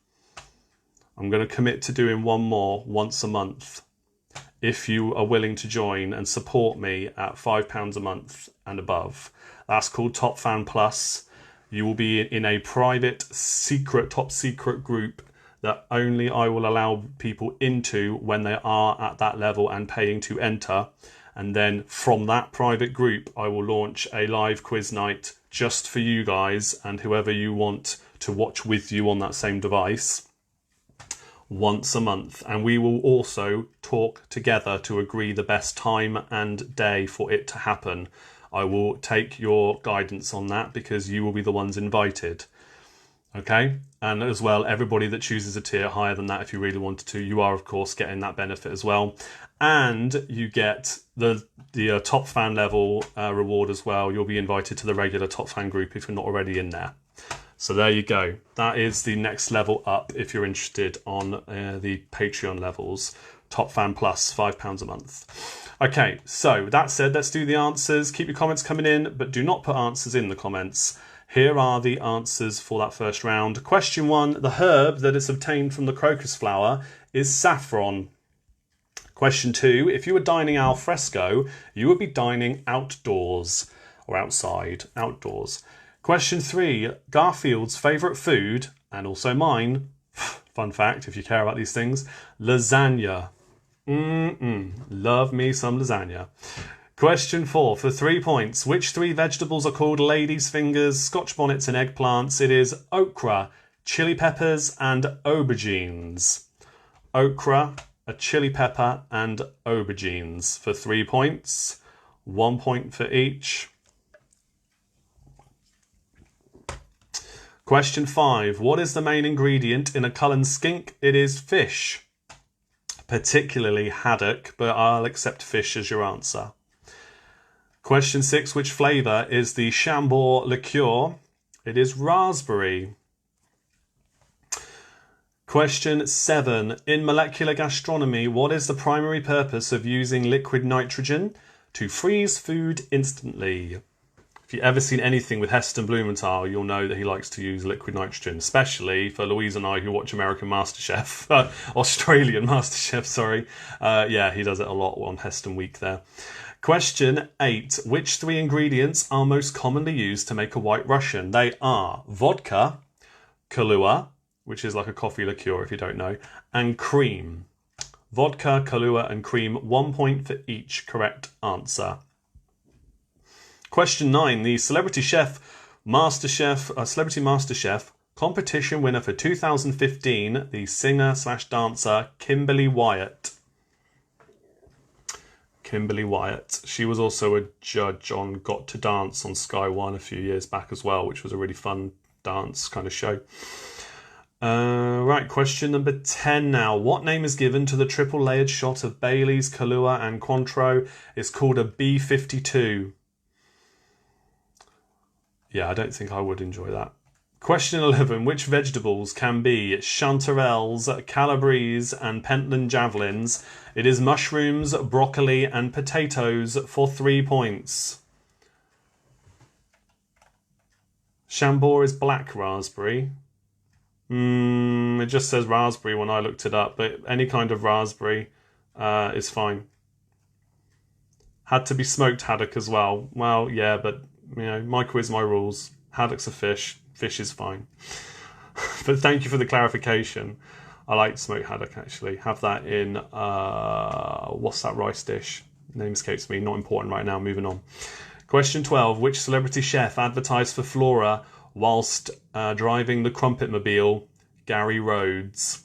I'm going to commit to doing one more once a month if you are willing to join and support me at £5 a month and above. That's called Top Fan Plus. You will be in a private, secret, top secret group that only I will allow people into when they are at that level and paying to enter. And then from that private group, I will launch a live quiz night just for you guys and whoever you want to watch with you on that same device once a month. And we will also talk together to agree the best time and day for it to happen. I will take your guidance on that because you will be the ones invited. Okay? And as well, everybody that chooses a tier higher than that, if you really wanted to, you are, of course, getting that benefit as well. And you get the Top Fan level reward as well. You'll be invited to the regular Top Fan group if you're not already in there. So there you go. That is the next level up if you're interested on the Patreon levels. Top Fan Plus, £5 a month. Okay, so that said, let's do the answers. Keep your comments coming in, but do not put answers in the comments. Here are the answers for that first round. Question 1, the herb that is obtained from the crocus flower is saffron. Question 2, if you were dining al fresco, you would be dining outdoors, or outside, outdoors. Question 3, Garfield's favourite food, and also mine, fun fact if you care about these things, lasagna. Love me some lasagna. Question 4, for 3 points. Which 3 vegetables are called ladies' fingers, scotch bonnets and eggplants? It is okra, chili peppers and aubergines. Okra, a chili pepper and aubergines for 3 points. 1 point for each. Question 5, what is the main ingredient in a Cullen skink? It is fish. Particularly haddock, but I'll accept fish as your answer. Question 6, which flavour is the Chambord liqueur? It is raspberry. Question 7, in molecular gastronomy, what is the primary purpose of using liquid nitrogen? To freeze food instantly. If you've ever seen anything with Heston Blumenthal, you'll know that he likes to use liquid nitrogen, especially for Louise and I who watch American Masterchef, Australian Masterchef, sorry. Yeah, he does it a lot on Heston Week there. Question 8. Which 3 ingredients are most commonly used to make a White Russian? They are vodka, Kahlua, which is like a coffee liqueur if you don't know, and cream. Vodka, Kahlua and cream, 1 point for each correct answer. Question 9. The Celebrity Masterchef competition winner for 2015, the singer/dancer Kimberly Wyatt. Kimberly Wyatt. She was also a judge on Got to Dance on Sky One a few years back as well, which was a really fun dance kind of show. Right, question number 10 now. What name is given to the triple layered shot of Baileys, Kahlua and Cointreau? It's called a B52. Yeah, I don't think I would enjoy that. Question 11. Which vegetables can be chanterelles, calabrese and Pentland javelins? It is mushrooms, broccoli and potatoes for 3 points. Chambord is black raspberry. It just says raspberry when I looked it up, but any kind of raspberry is fine. Had to be smoked haddock as well. Well, yeah, but my quiz, my rules. Haddock's a fish. Fish is fine. But thank you for the clarification. I like smoked haddock, actually. Have that in, what's that rice dish? Name escapes me. Not important right now. Moving on. Question 12. Which celebrity chef advertised for Flora whilst driving the Crumpetmobile? Gary Rhodes.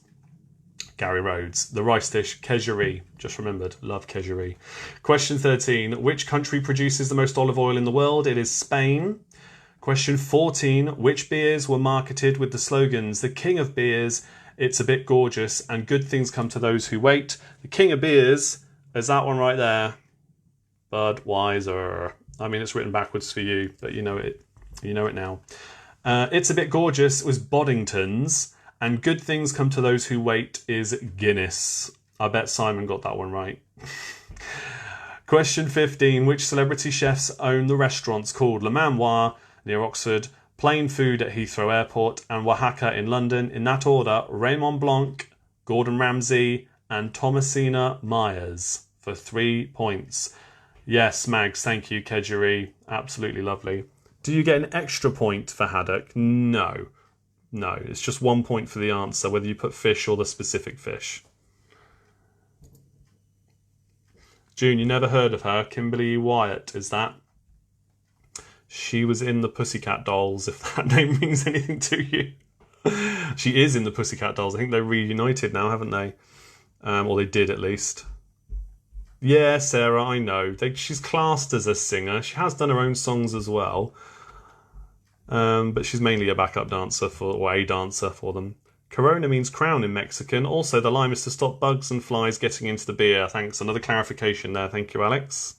Gary Rhodes. The rice dish, Kejerie. Just remembered. Love Kejerie. Question 13. Which country produces the most olive oil in the world? It is Spain. Question 14. Which beers were marketed with the slogans, the king of beers, it's a bit gorgeous, and good things come to those who wait? The king of beers is that one right there. Budweiser. I mean, it's written backwards for you, but you know it. You know it now. It's a bit gorgeous was Boddington's, and good things come to those who wait is Guinness. I bet Simon got that one right. Question 15. Which celebrity chefs own the restaurants called Le Manoir near Oxford, Plain Food at Heathrow Airport, and Oaxaca in London? In that order, Raymond Blanc, Gordon Ramsay, and Thomasina Myers for 3 points. Yes, Mags, thank you, Kejerie. Absolutely lovely. Do you get an extra point for haddock? No. No, it's just 1 point for the answer, whether you put fish or the specific fish. June, you never heard of her. Kimberly Wyatt, is that? She was in the Pussycat Dolls, if that name means anything to you. She is in the Pussycat Dolls. I think they're reunited now, haven't they? Or they did, at least. Yeah, Sarah, I know. She's classed as a singer. She has done her own songs as well. But she's mainly a backup dancer or a dancer for them. Corona means crown in Mexican. Also, the lime is to stop bugs and flies getting into the beer. Thanks. Another clarification there. Thank you, Alex.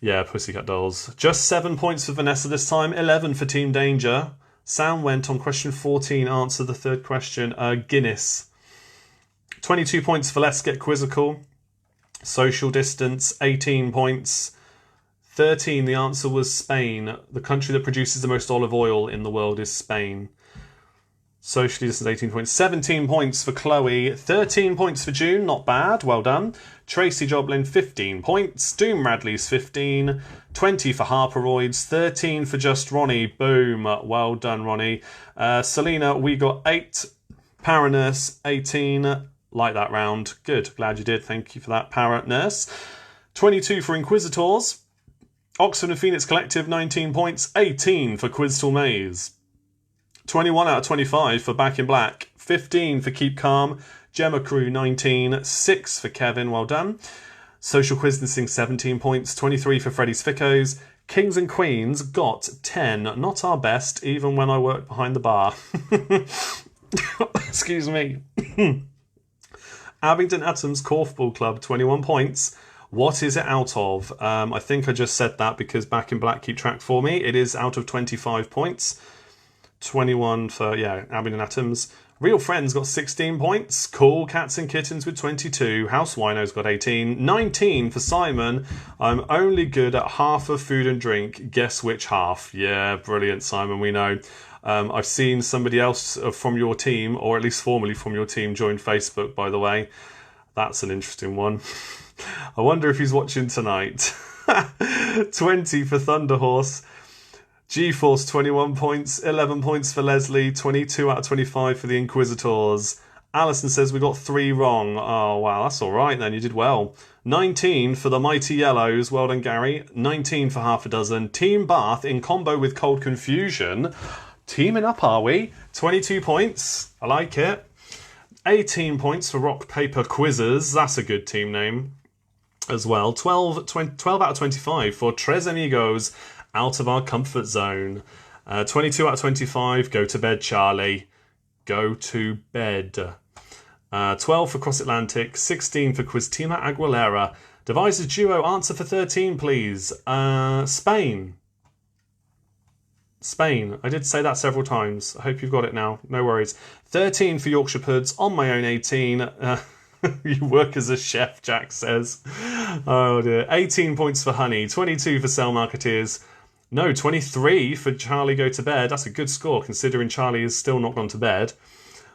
Yeah, Pussycat Dolls. Just 7 points for Vanessa this time. 11 for Team Danger. Sam went on question 14. Answer the third question. Guinness. 22 points for Let's Get Quizzical. Social distance. 18 points. 13. The answer was Spain. The country that produces the most olive oil in the world is Spain. Socially distance, 18 points. 17 points for Chloe. 13 points for June. Not bad. Well done. Tracy Joblin, 15 points. Doom Radley's 15. 20 for Harperoids. 13 for Just Ronnie. Boom. Well done, Ronnie. Selena, we got 8. Paranurse, 18. Like that round. Good. Glad you did. Thank you for that, Paranurse. 22 for Inquisitors. Oxford and Phoenix Collective, 19 points. 18 for Quiztal Maze. 21 out of 25 for Back in Black. 15 for Keep Calm. Gemma Crew, 19. 6 for Kevin, well done. Social Quiznancing, 17 points. 23 for Freddy's Ficcos. Kings and Queens got 10. Not our best, even when I worked behind the bar. Excuse me. Abingdon Atoms Korfball Club, 21 points. What is it out of? I think I just said that because Back in Black keep track for me. It is out of 25 points. 21 for, Abingdon Atoms. Real Friends got 16 points. Cool Cats and Kittens with 22. House Wino's got 18. 19 for Simon. I'm only good at half of food and drink. Guess which half? Yeah, brilliant, Simon, we know. I've seen somebody else from your team, or at least formerly from your team, join Facebook, by the way. That's an interesting one. I wonder if he's watching tonight. 20 for Thunderhorse. G-Force, 21 points. 11 points for Leslie. 22 out of 25 for the Inquisitors. Alison says we got 3 wrong. Oh, wow, that's all right then. You did well. 19 for the Mighty Yellows. Well done, Gary. 19 for half a dozen. Team Bath in combo with Cold Confusion. Teaming up, are we? 22 points. I like it. 18 points for Rock Paper Quizzes. That's a good team name as well. 12 out of 25 for Tres Amigos, Out of Our Comfort Zone. 22 out of 25, Go to Bed, Charlie. Go to bed. 12 for Cross Atlantic. 16 for Quiztima Aguilera. Devices Duo, answer for 13, please. Spain. I did say that several times. I hope you've got it now. No worries. 13 for Yorkshire Puds. On my own, 18. You work as a chef, Jack says. Oh dear. 18 points for Honey. 22 for Cell Marketeers. No, 23 for Charlie Go to Bed. That's a good score, considering Charlie is still not gone to bed.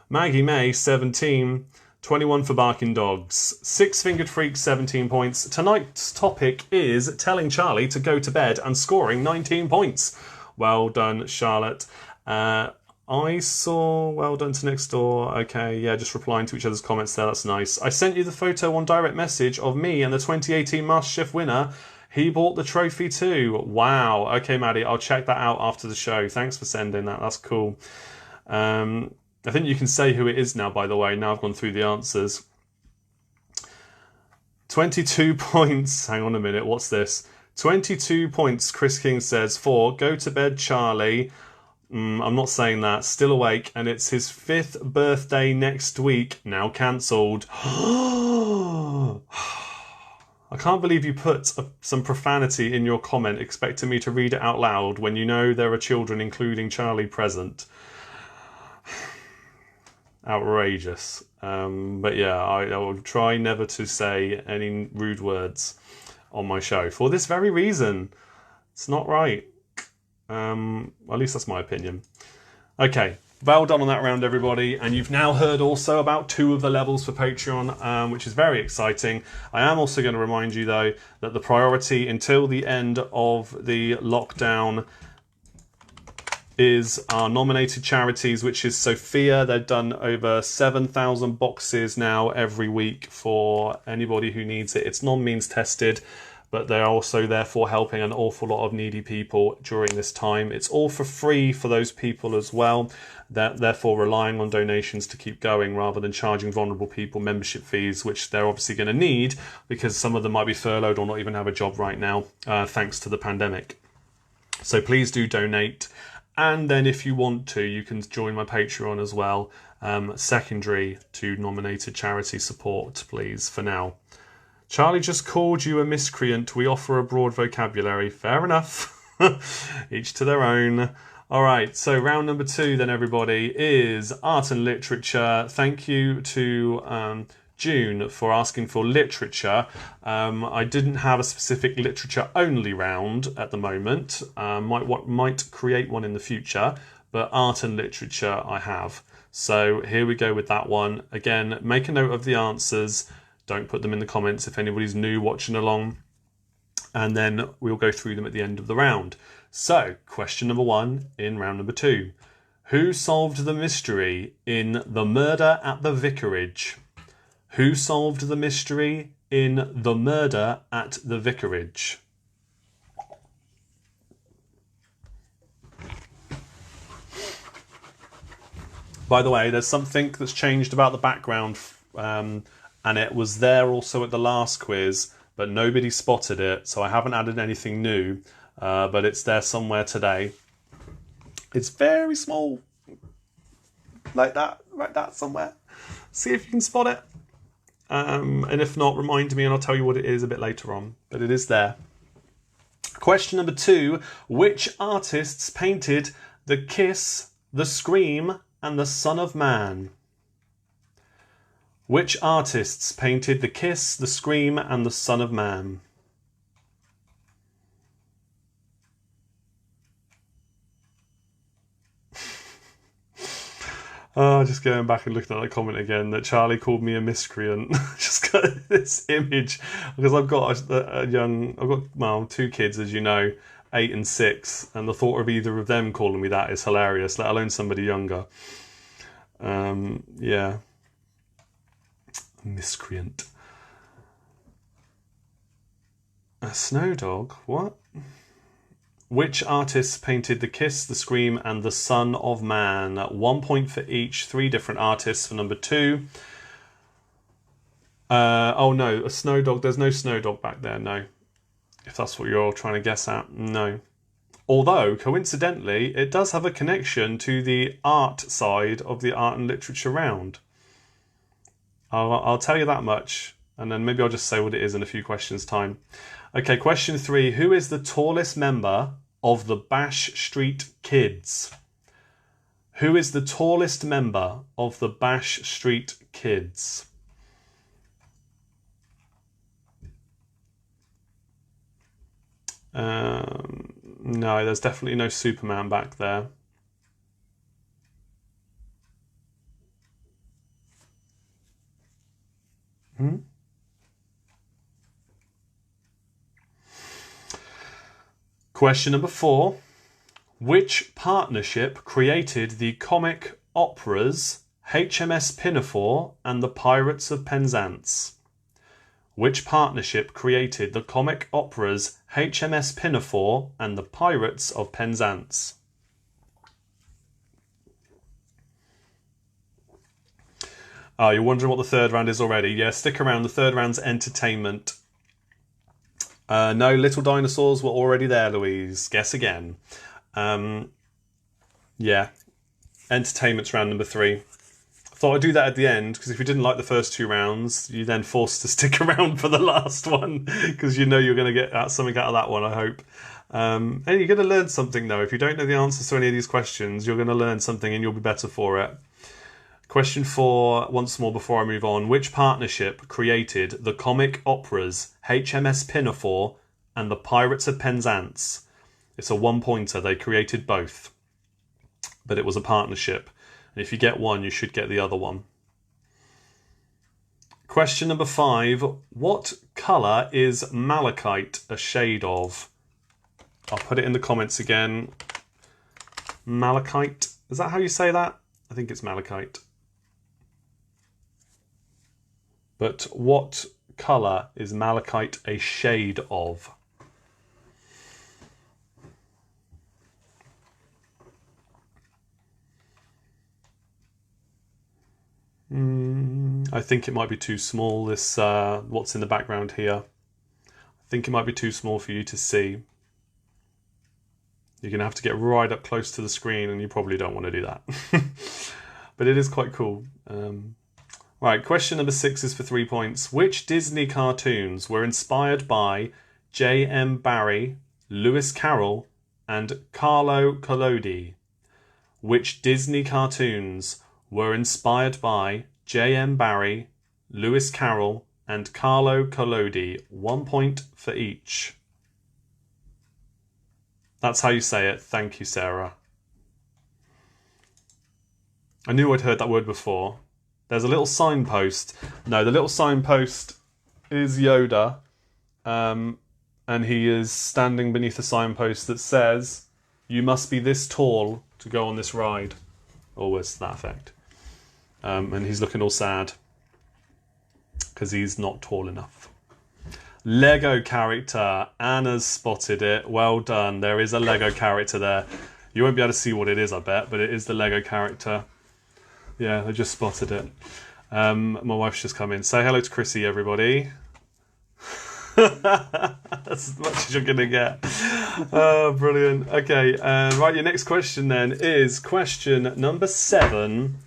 Maggie May, 17. 21 for Barking Dogs. Six Fingered Freak, 17 points. Tonight's topic is telling Charlie to go to bed and scoring 19 points. Well done, Charlotte. I saw well done to next door. Okay, yeah, just replying to each other's comments there. That's nice. I sent you the photo on direct message of me and the 2018 MasterChef winner. He bought the trophy too. Wow. Okay, Maddie, I'll check that out after the show. Thanks for sending that. That's cool. I think you can say who it is now, by the way. Now I've gone through the answers. 22 points. Hang on a minute. What's this? 22 points, Chris King says, for Go to Bed, Charlie. I'm not saying that. Still awake, and it's his 5th birthday next week. Now cancelled. I can't believe you put some profanity in your comment expecting me to read it out loud when you know there are children, including Charlie, present. Outrageous. But yeah, I will try never to say any rude words on my show for this very reason. It's not right. At least that's my opinion. Okay, well done on that round, everybody. And you've now heard also about 2 of the levels for Patreon, which is very exciting. I am also going to remind you, though, that the priority until the end of the lockdown is our nominated charities, which is Sophia. They've done over 7,000 boxes now every week for anybody who needs it. It's non-means tested, but they're also therefore helping an awful lot of needy people during this time. It's all for free for those people as well. They're therefore relying on donations to keep going rather than charging vulnerable people membership fees, which they're obviously going to need because some of them might be furloughed or not even have a job right now, thanks to the pandemic. So please do donate. And then if you want to, you can join my Patreon as well, secondary to nominated charity support, please, for now. Charlie just called you a miscreant. We offer a broad vocabulary. Fair enough. Each to their own. All right, so round number 2 then, everybody, is art and literature. Thank you to June for asking for literature. I didn't have a specific literature only round at the moment. Might create one in the future, but art and literature I have. So here we go with that one. Again, make a note of the answers. Don't put them in the comments if anybody's new watching along. And then we'll go through them at the end of the round. So, question number 1 in round number 2. Who solved the mystery in The Murder at the Vicarage? Who solved the mystery in The Murder at the Vicarage? By the way, there's something that's changed about the background, and it was there also at the last quiz, but nobody spotted it, so I haven't added anything new, but it's there somewhere today. It's very small, like that somewhere. See if you can spot it. And if not, remind me and I'll tell you what it is a bit later on, but it is there. Question number 2. Which artists painted The Kiss, The Scream and The Son of Man? Which artists painted The Kiss, The Scream and The Son of Man? Oh, just going back and looking at that comment again, that Charlie called me a miscreant. Just got this image, because I've got I've got 2 kids, as you know, 8 and 6, and the thought of either of them calling me that is hilarious, let alone somebody younger. Yeah. Miscreant. A snow dog? What? Which artists painted The Kiss, The Scream, and The Son of Man? 1 point for each. 3 different artists for number 2. Oh no, a snow dog. There's no snow dog back there, no. If that's what you're all trying to guess at, no. Although, coincidentally, it does have a connection to the art side of the art and literature round. I'll tell you that much, and then maybe I'll just say what it is in a few questions' time. Okay, question 3. Who is the tallest member of the Bash Street Kids? Who is the tallest member of the Bash Street Kids? No, there's definitely no Superman back there. Question number 4. Which partnership created the comic operas HMS Pinafore and the Pirates of Penzance? Which partnership created the comic operas HMS Pinafore and the Pirates of Penzance? Oh, you're wondering what the third round is already? Yeah, stick around. The third round's entertainment. No, little dinosaurs were already there, Louise. Guess again. Yeah, entertainment's round number 3. Thought I'd do that at the end, because if you didn't like the first 2 rounds, you're then forced to stick around for the last one, because you know you're going to get something out of that one, I hope. And you're going to learn something, though. If you don't know the answers to any of these questions, you're going to learn something and you'll be better for it. Question 4, once more before I move on. Which partnership created the comic operas HMS Pinafore and the Pirates of Penzance? It's a 1-pointer. They created both. But it was a partnership. And if you get one, you should get the other one. Question number 5. What colour is malachite a shade of? I'll put it in the comments again. Malachite. Is that how you say that? I think it's malachite. But what colour is malachite a shade of? I think it might be too small, this what's in the background here. I think it might be too small for you to see. You're going to have to get right up close to the screen, and you probably don't want to do that. But it is quite cool. Right, question number 6 is for 3 points. Which Disney cartoons were inspired by J.M. Barrie, Lewis Carroll, and Carlo Collodi? Which Disney cartoons were inspired by J.M. Barrie, Lewis Carroll, and Carlo Collodi? 1 point for each. That's how you say it. Thank you, Sarah. I knew I'd heard that word before. There's a little signpost. No, the little signpost is Yoda. And he is standing beneath a signpost that says, "You must be this tall to go on this ride." Always to that effect. And he's looking all sad because he's not tall enough. Lego character. Anna's spotted it. Well done. There is a Lego character there. You won't be able to see what it is, I bet, but it is the Lego character. Yeah, I just spotted it. My wife's just come in. Say hello to Chrissy, everybody. That's as much as you're going to get. Oh, brilliant. Okay, right, your next question then is question number 7.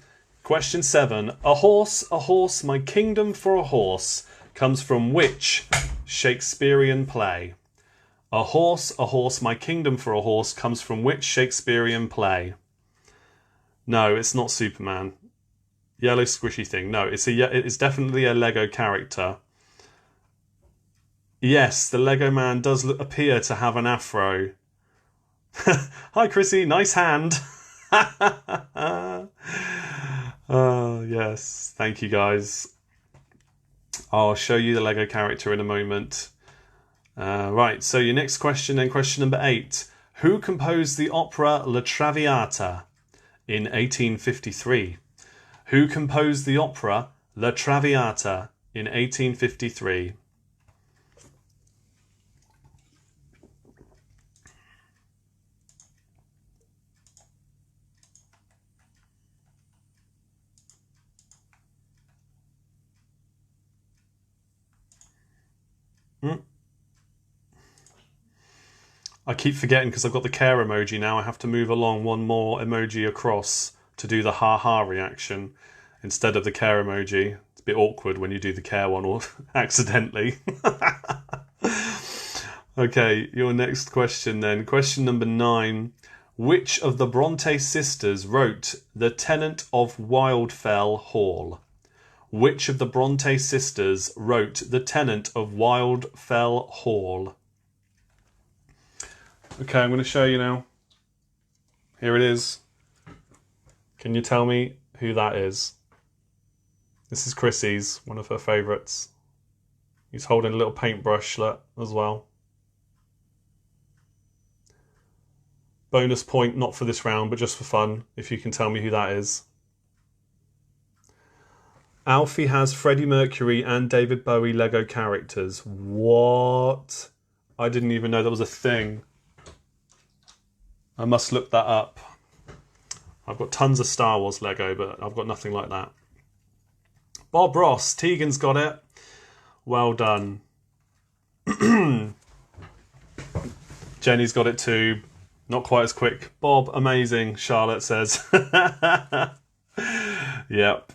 Question 7. A horse, my kingdom for a horse comes from which Shakespearean play? A horse, my kingdom for a horse comes from which Shakespearean play? No, it's not Superman. Yellow squishy thing. No, it's definitely a Lego character. Yes, the Lego man does appear to have an afro. Hi, Chrissy. Nice hand. Oh, yes. Thank you, guys. I'll show you the Lego character in a moment. Right, so your next question then, question number 8. Who composed the opera La Traviata in 1853? Who composed the opera La Traviata in 1853? I keep forgetting because I've got the care emoji now. I have to move along one more emoji across to do the ha-ha reaction instead of the care emoji. It's a bit awkward when you do the care one or accidentally. Okay, your next question then. Question number 9. Which of the Bronte sisters wrote The Tenant of Wildfell Hall? Which of the Bronte sisters wrote The Tenant of Wildfell Hall? Okay, I'm going to show you now. Here it is. Can you tell me who that is? This is Chrissy's, one of her favourites. He's holding a little paintbrushlet as well. Bonus point, not for this round, but just for fun, if you can tell me who that is. Alfie has Freddie Mercury and David Bowie Lego characters. What? I didn't even know that was a thing. I must look that up. I've got tons of Star Wars Lego, but I've got nothing like that. Bob Ross. Tegan's got it. Well done. Jenny's got it too. Not quite as quick. Bob, amazing, Charlotte says. Yep.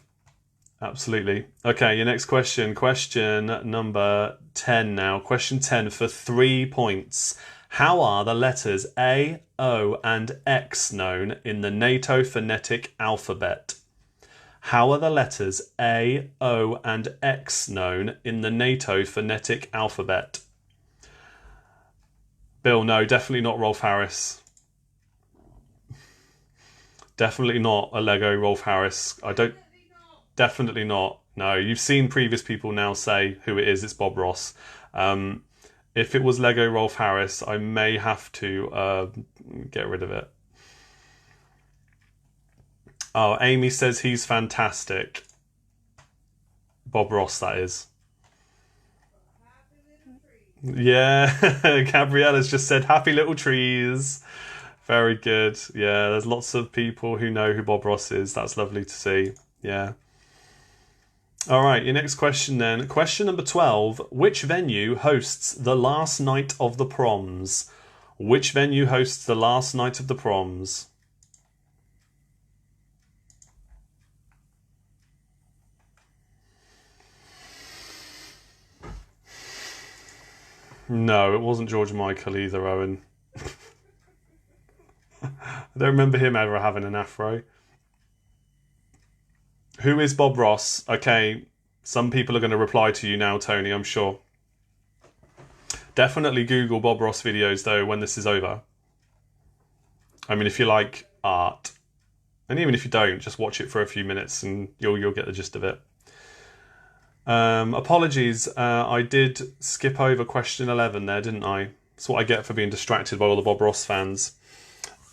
Absolutely. Okay, your next question. Question number 10 now. Question 10 for 3 points. How are the letters A, O, and X known in the NATO phonetic alphabet? How are the letters A, O, and X known in the NATO phonetic alphabet? Bill, no, definitely not Rolf Harris. Definitely not a Lego Rolf Harris. Definitely not. No, you've seen previous people now say who it is. It's Bob Ross. If it was Lego Rolf Harris, I may have to get rid of it. Oh, Amy says he's fantastic. Bob Ross, that is. Yeah, Gabriella's just said happy little trees. Very good. Yeah, there's lots of people who know who Bob Ross is. That's lovely to see. Yeah. All right, your next question then. Question number 12. Which venue hosts the last night of the proms? Which venue hosts the last night of the proms? No, it wasn't George Michael either, Owen. I don't remember him ever having an afro. Who is Bob Ross? Okay, some people are going to reply to you now, Tony, I'm sure. Definitely Google Bob Ross videos, though, when this is over. I mean, if you like art, and even if you don't, just watch it for a few minutes and you'll get the gist of it. Apologies, I did skip over question 11 there, didn't I? That's what I get for being distracted by all the Bob Ross fans.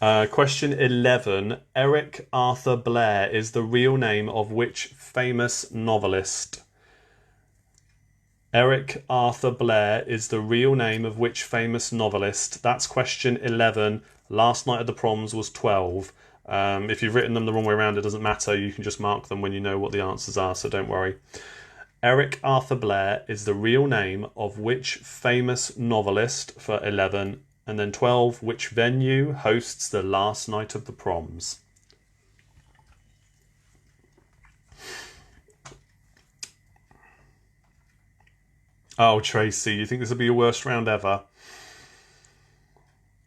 Question 11. Eric Arthur Blair is the real name of which famous novelist? Eric Arthur Blair is the real name of which famous novelist? That's question 11. Last night at the proms was 12. If you've written them the wrong way around, it doesn't matter. You can just mark them when you know what the answers are, so don't worry. Eric Arthur Blair is the real name of which famous novelist for 11? And then 12, which venue hosts the last night of the proms? Oh, Tracy, you think this will be your worst round ever?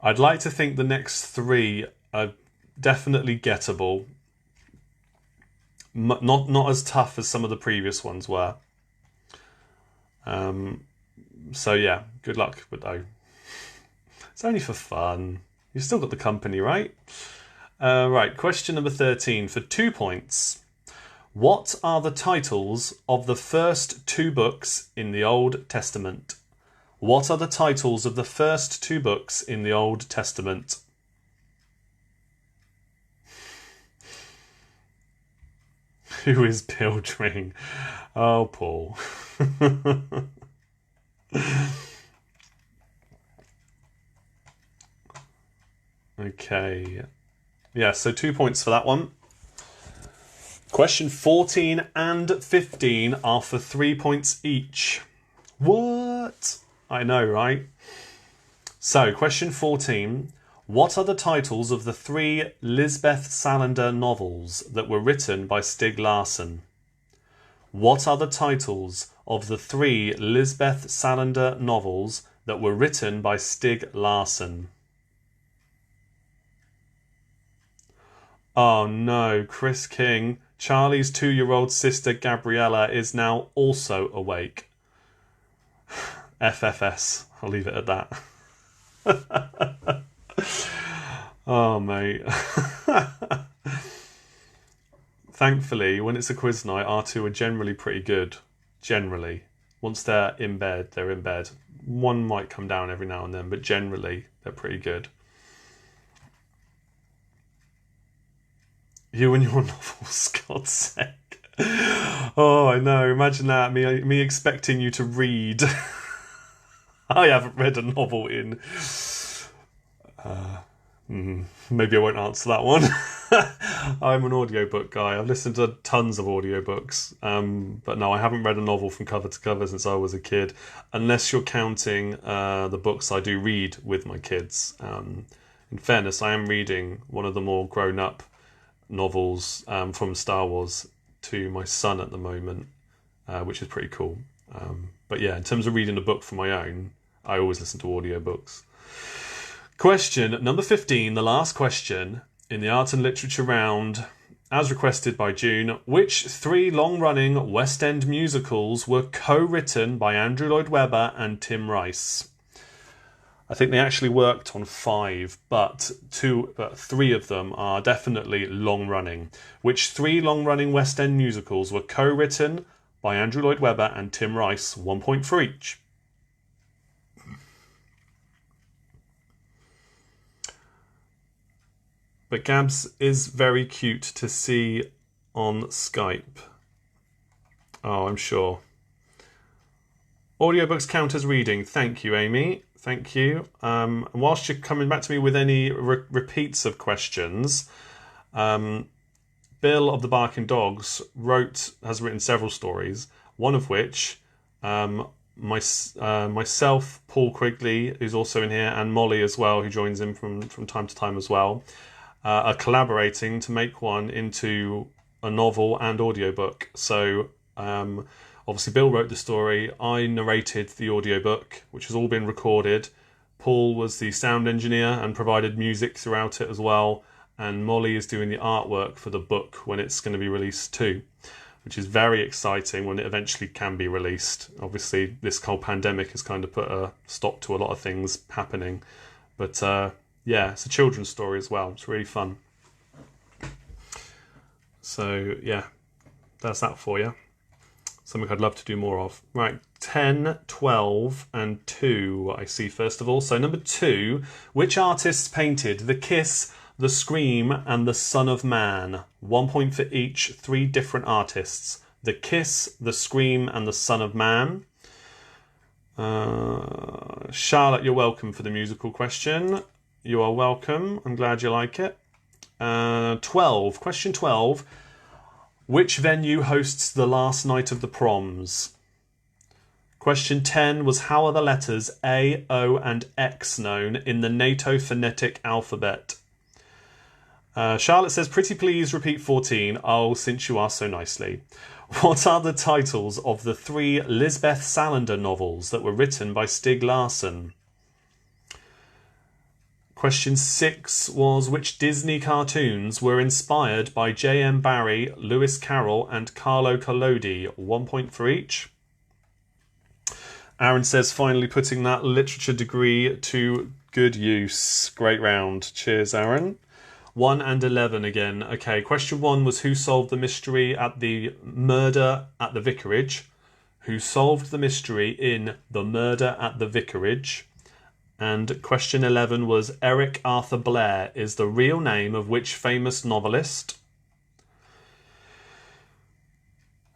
I'd like to think the next 3 are definitely gettable. Not as tough as some of the previous ones were. So yeah, good luck with those. It's only for fun. You've still got the company, right? Right, question number 13 for 2 points. What are the titles of the first 2 books in the Old Testament? What are the titles of the first 2 books in the Old Testament? Who is Piltring? Oh, Paul. Okay. Yeah, so 2 points for that one. Question 14 and 15 are for 3 points each. What? I know, right? So, question 14. What are the titles of the 3 Lisbeth Salander novels that were written by Stieg Larsson? What are the titles of the 3 Lisbeth Salander novels that were written by Stieg Larsson? Oh no, Chris King. Charlie's 2-year-old sister Gabriella is now also awake. FFS. I'll leave it at that. Oh, mate. Thankfully, when it's a quiz night, R2 are generally pretty good. Generally. Once they're in bed, they're in bed. One might come down every now and then, but generally, they're pretty good. You and your novels, God's sake. Oh, I know. Imagine that. Me expecting you to read. I haven't read a novel in... maybe I won't answer that one. I'm an audiobook guy. I've listened to tons of audiobooks. But no, I haven't read a novel from cover to cover since I was a kid. Unless you're counting the books I do read with my kids. In fairness, I am reading one of the more grown-up novels from Star Wars to my son at the moment, which is pretty cool. But yeah, in terms of reading a book for my own, I always listen to audiobooks. Question number 15, the last question in the art and literature round, as requested by June. Which 3 long-running West End musicals were co-written by Andrew Lloyd Webber and Tim Rice? I think they actually worked on 5, but 3 of them are definitely long-running. Which 3 long-running West End musicals were co-written by Andrew Lloyd Webber and Tim Rice? 1 point for each. But Gabs is very cute to see on Skype. Oh, I'm sure. Audiobooks count as reading. Thank you, Amy. Thank you. And whilst you're coming back to me with any repeats of questions, Bill of the Barking Dogs has written several stories, one of which myself, Paul Quigley, who's also in here, and Molly as well, who joins in from time to time as well, are collaborating to make one into a novel and audiobook. So obviously Bill wrote the story, I narrated the audiobook, which has all been recorded. Paul was the sound engineer and provided music throughout it as well, and Molly is doing the artwork for the book when it's going to be released too, which is very exciting when it eventually can be released. Obviously this whole pandemic has kind of put a stop to a lot of things happening, but yeah, it's a children's story as well. It's really fun. So yeah, that's that for you. Something I'd love to do more of. Right, 10, 12, and 2 I see first of all. So number 2, which artists painted The Kiss, The Scream, and The Son of Man? 1 point for each, 3 different artists. The Kiss, The Scream, and The Son of Man. Charlotte, you're welcome for the musical question. You are welcome. I'm glad you like it. 12. Question 12. Which venue hosts the last night of the proms? Question 10 was how are the letters A, O, and X known in the NATO phonetic alphabet? Charlotte says, pretty please repeat 14. Oh, since you asked so nicely. What are the titles of the 3 Lisbeth Salander novels that were written by Stieg Larsson? Question 6 was which Disney cartoons were inspired by J.M. Barrie, Lewis Carroll, and Carlo Collodi? 1 point for each. Aaron says, finally putting that literature degree to good use. Great round. Cheers, Aaron. 1 and 11 again. Okay, question 1 was who solved the mystery at the murder at the Vicarage? Who solved the mystery in The Murder at the Vicarage? And question 11 was Eric Arthur Blair is the real name of which famous novelist?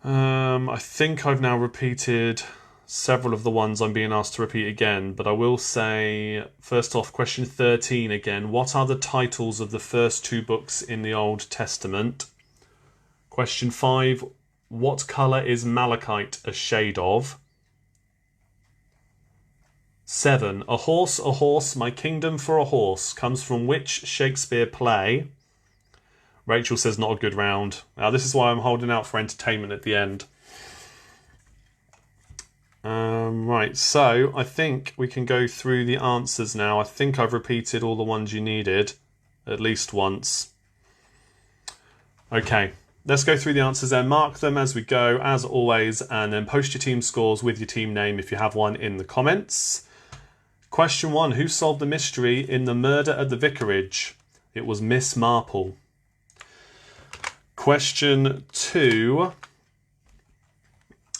I think I've now repeated several of the ones I'm being asked to repeat again, but I will say, first off, question 13 again. What are the titles of the first 2 books in the Old Testament? Question 5, what colour is malachite a shade of? 7. A horse, my kingdom for a horse comes from which Shakespeare play? Rachel says not a good round. Now this is why I'm holding out for entertainment at the end. Right, so I think we can go through the answers now. I think I've repeated all the ones you needed, at least once. Okay, let's go through the answers then. Mark them as we go, as always, and then post your team scores with your team name if you have one in the comments. Question 1. Who solved the mystery in the murder at the Vicarage? It was Miss Marple. Question 2.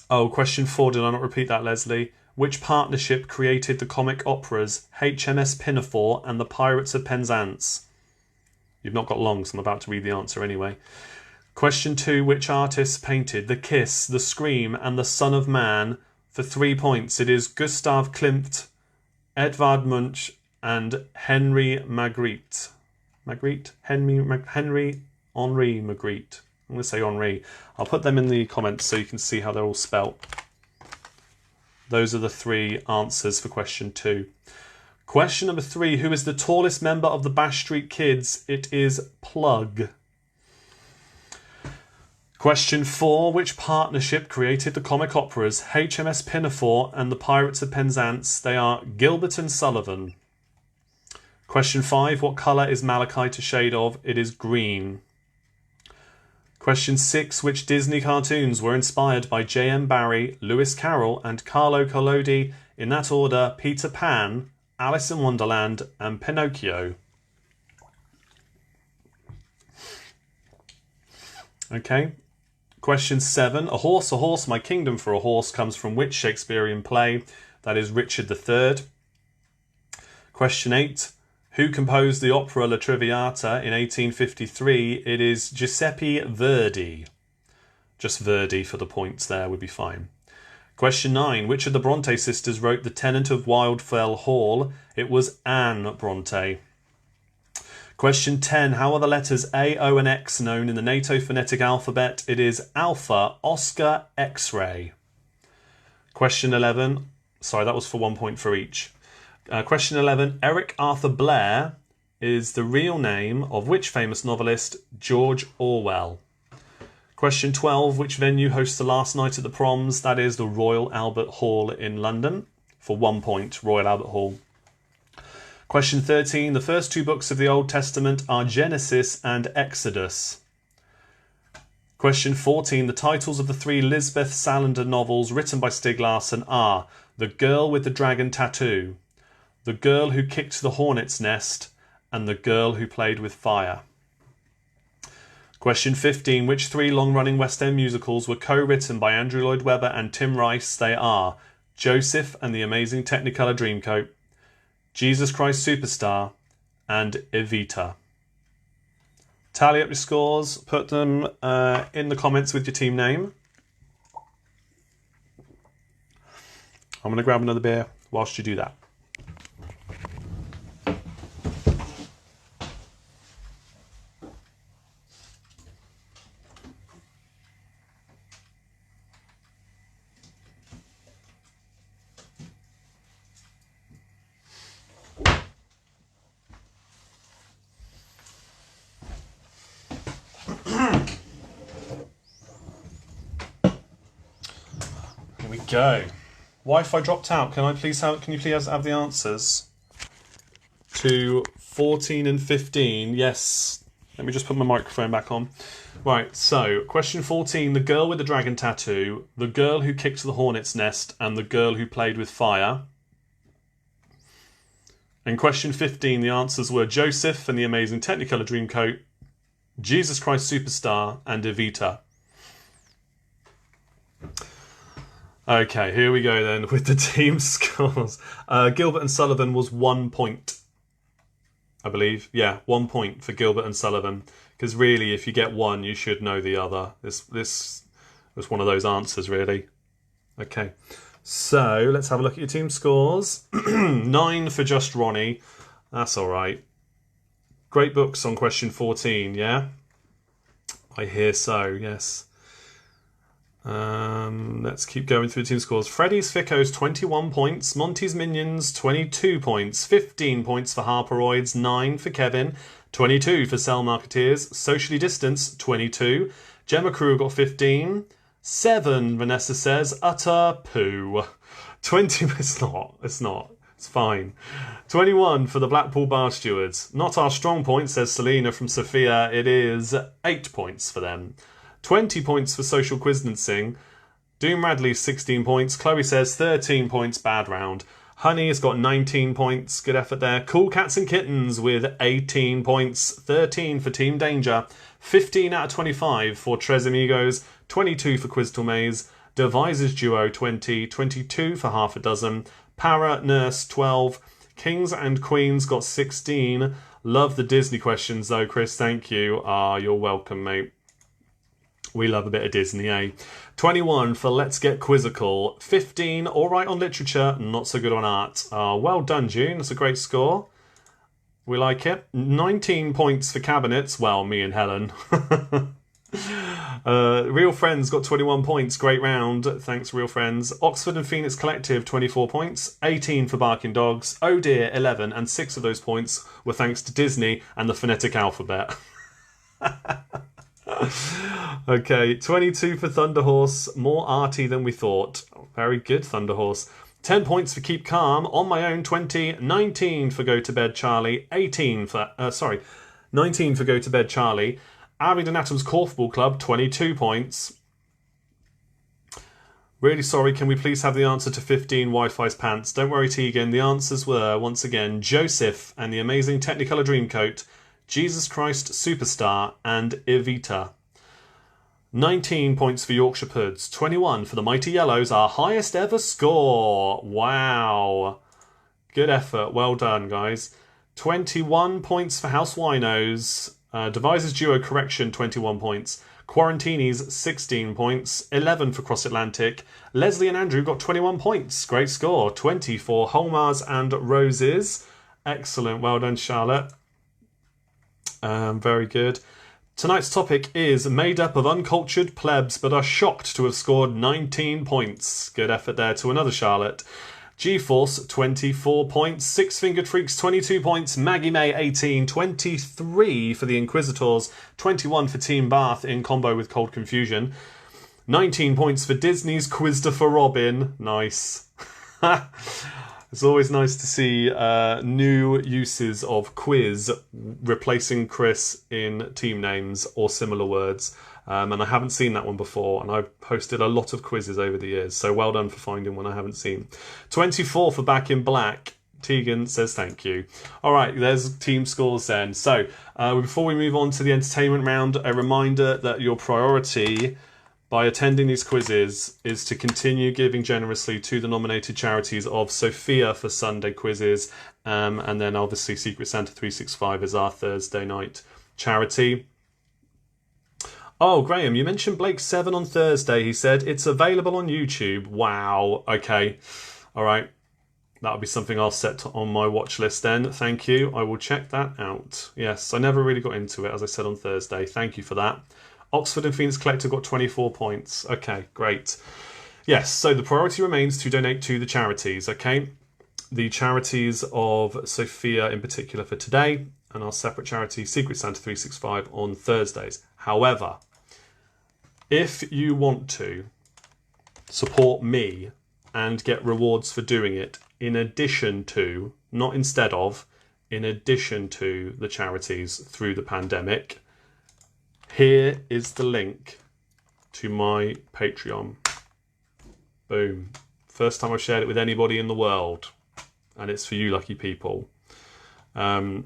Oh, question 4. Did I not repeat that, Leslie? Which partnership created the comic operas HMS Pinafore and the Pirates of Penzance? You've not got long, so I'm about to read the answer anyway. Question 2. Which artist painted The Kiss, The Scream and The Son of Man? For 3 points, it is Gustav Klimt, Edvard Munch and Henry Magritte. Henry Henri Magritte. I'm going to say Henri. I'll put them in the comments so you can see how they're all spelt. Those are the 3 answers for question 2. Question number 3. Who is the tallest member of the Bash Street Kids? It is Plug. Question 4. Which partnership created the comic operas HMS Pinafore and the Pirates of Penzance? They are Gilbert and Sullivan. Question 5. What colour is malachite a shade of? It is green. Question 6. Which Disney cartoons were inspired by J.M. Barrie, Lewis Carroll and Carlo Collodi? In that order, Peter Pan, Alice in Wonderland and Pinocchio. Okay. Question 7. A horse, my kingdom for a horse comes from which Shakespearean play? That is Richard III. Question 8. Who composed the opera La Triviata in 1853? It is Giuseppe Verdi. Just Verdi for the points there would be fine. Question 9. Which of the Bronte sisters wrote The Tenant of Wildfell Hall? It was Anne Bronte. Question 10. How are the letters A, O and X known in the NATO phonetic alphabet? It is Alpha, Oscar, X-ray. Question 11. Sorry, that was for 1 point for each. Question 11. Eric Arthur Blair is the real name of which famous novelist? George Orwell. Question 12. Which venue hosts the last night at the proms? That is the Royal Albert Hall in London. For 1 point, Royal Albert Hall. Question 13. The first 2 books of the Old Testament are Genesis and Exodus. Question 14. The titles of the 3 Lisbeth Salander novels written by Stieg Larsson are The Girl with the Dragon Tattoo, The Girl Who Kicked the Hornet's Nest, and The Girl Who Played with Fire. Question 15. Which 3 long-running West End musicals were co-written by Andrew Lloyd Webber and Tim Rice? They are Joseph and the Amazing Technicolor Dreamcoat, Jesus Christ Superstar, and Evita. Tally up your scores, put them in the comments with your team name. I'm going to grab another beer whilst you do that. Here we go. Wi-Fi dropped out. Can you please have the answers to 14 and 15? Yes. Let me just put my microphone back on. Right, so question 14, the girl with the dragon tattoo, the girl who kicked the hornet's nest, and the girl who played with fire. And question 15, the answers were Joseph and the Amazing Technicolor Dreamcoat, Jesus Christ Superstar, and Evita. Okay, here we go then with the team scores. Gilbert and Sullivan was 1 point, I believe. Yeah, 1 point for Gilbert and Sullivan. Because really, if you get one, you should know the other. This was one of those answers, really. Okay, so let's have a look at your team scores. 9 for just Ronnie. That's all right. Great books on question 14, yeah? I hear so, yes. Let's keep going through the team scores. Freddy's Ficos 21 points, Monty's Minions 22 points, 15 points for Harperoids, 9 for Kevin, 22 for Cell Marketeers, Socially Distanced 22, Gemma Crew got 15, 7 Vanessa says, utter poo. 20, it's not. It's fine. 21 for the Blackpool Bar Stewards. Not our strong point, says Selena from Sophia. It is 8 points for them. 20 points for Social Quizdancing. Doom Radley, 16 points. Chloe says 13 points, bad round. Honey has got 19 points. Good effort there. Cool Cats and Kittens with 18 points. 13 for Team Danger. 15 out of 25 for Tres Amigos. 22 for Quiztal Maze. Devisers Duo, 20. 22 for Half a Dozen. Para Nurse, 12. Kings and Queens got 16. Love the Disney questions though, Chris. Thank you. You're welcome, mate. We love a bit of Disney, eh? 21 for Let's Get Quizzical. 15, all right on literature, not so good on art. Well done, June. That's a great score. We like it. 19 points for cabinets. Well, me and Helen. Real Friends got 21 points. Great round. Thanks, Real Friends. Oxford and Phoenix Collective, 24 points. 18 for Barking Dogs. Oh dear, 11. And 6 of those points were thanks to Disney and the phonetic alphabet. Okay, 22 for Thunderhorse. More arty than we thought. Very good, Thunderhorse. 10 points for Keep Calm. On My Own, 20. 19 for Go to Bed Charlie. 19 for Go to Bed Charlie. Abingdon Atom's Korfball Club, 22 points. Really sorry, can we please have the answer to 15 Wi-Fi's pants? Don't worry, Tegan. The answers were, once again, Joseph and the Amazing Technicolor Dreamcoat, Jesus Christ Superstar, and Evita. 19 points for Yorkshire Puds. 21 for the Mighty Yellows, our highest ever score. Wow. Good effort. Well done, guys. 21 points for House Winos. Devisers Duo Correction, 21 points. Quarantinis, 16 points. 11 for Cross Atlantic. Leslie and Andrew got 21 points. Great score. 20 for Holmars and Roses. Excellent. Well done, Charlotte. Very good. Tonight's topic is made up of uncultured plebs but are shocked to have scored 19 points. Good effort there to another Charlotte. G-Force, 24 points. Six Fingered Freaks, 22 points. Maggie May, 18. 23 for the Inquisitors. 21 for Team Bath in combo with Cold Confusion. 19 points for Disney's Quizda for Robin. Nice. It's always nice to see new uses of quiz replacing Chris in team names or similar words. And I haven't seen that one before, and I've posted a lot of quizzes over the years, so well done for finding one I haven't seen. 24 for Back in Black. Tegan says thank you. All right, there's team scores then. So before we move on to the entertainment round, a reminder that your priority by attending these quizzes is to continue giving generously to the nominated charities of Sophia for Sunday quizzes, and then obviously Secret Santa 365 is our Thursday night charity. Oh, Graham, you mentioned Blake 7 on Thursday. He said it's available on YouTube. Wow. Okay. All right. That'll be something I'll set on my watch list then. Thank you. I will check that out. Yes, I never really got into it, as I said on Thursday. Thank you for that. Oxford and Phoenix Collector got 24 points. Okay, great. Yes, so the priority remains to donate to the charities, okay? The charities of Sophia in particular for today, and our separate charity, Secret Santa 365, on Thursdays. However, if you want to support me and get rewards for doing it, in addition to, not instead of, in addition to the charities through the pandemic, here is the link to my Patreon. Boom. First time I've shared it with anybody in the world. And it's for you lucky people. I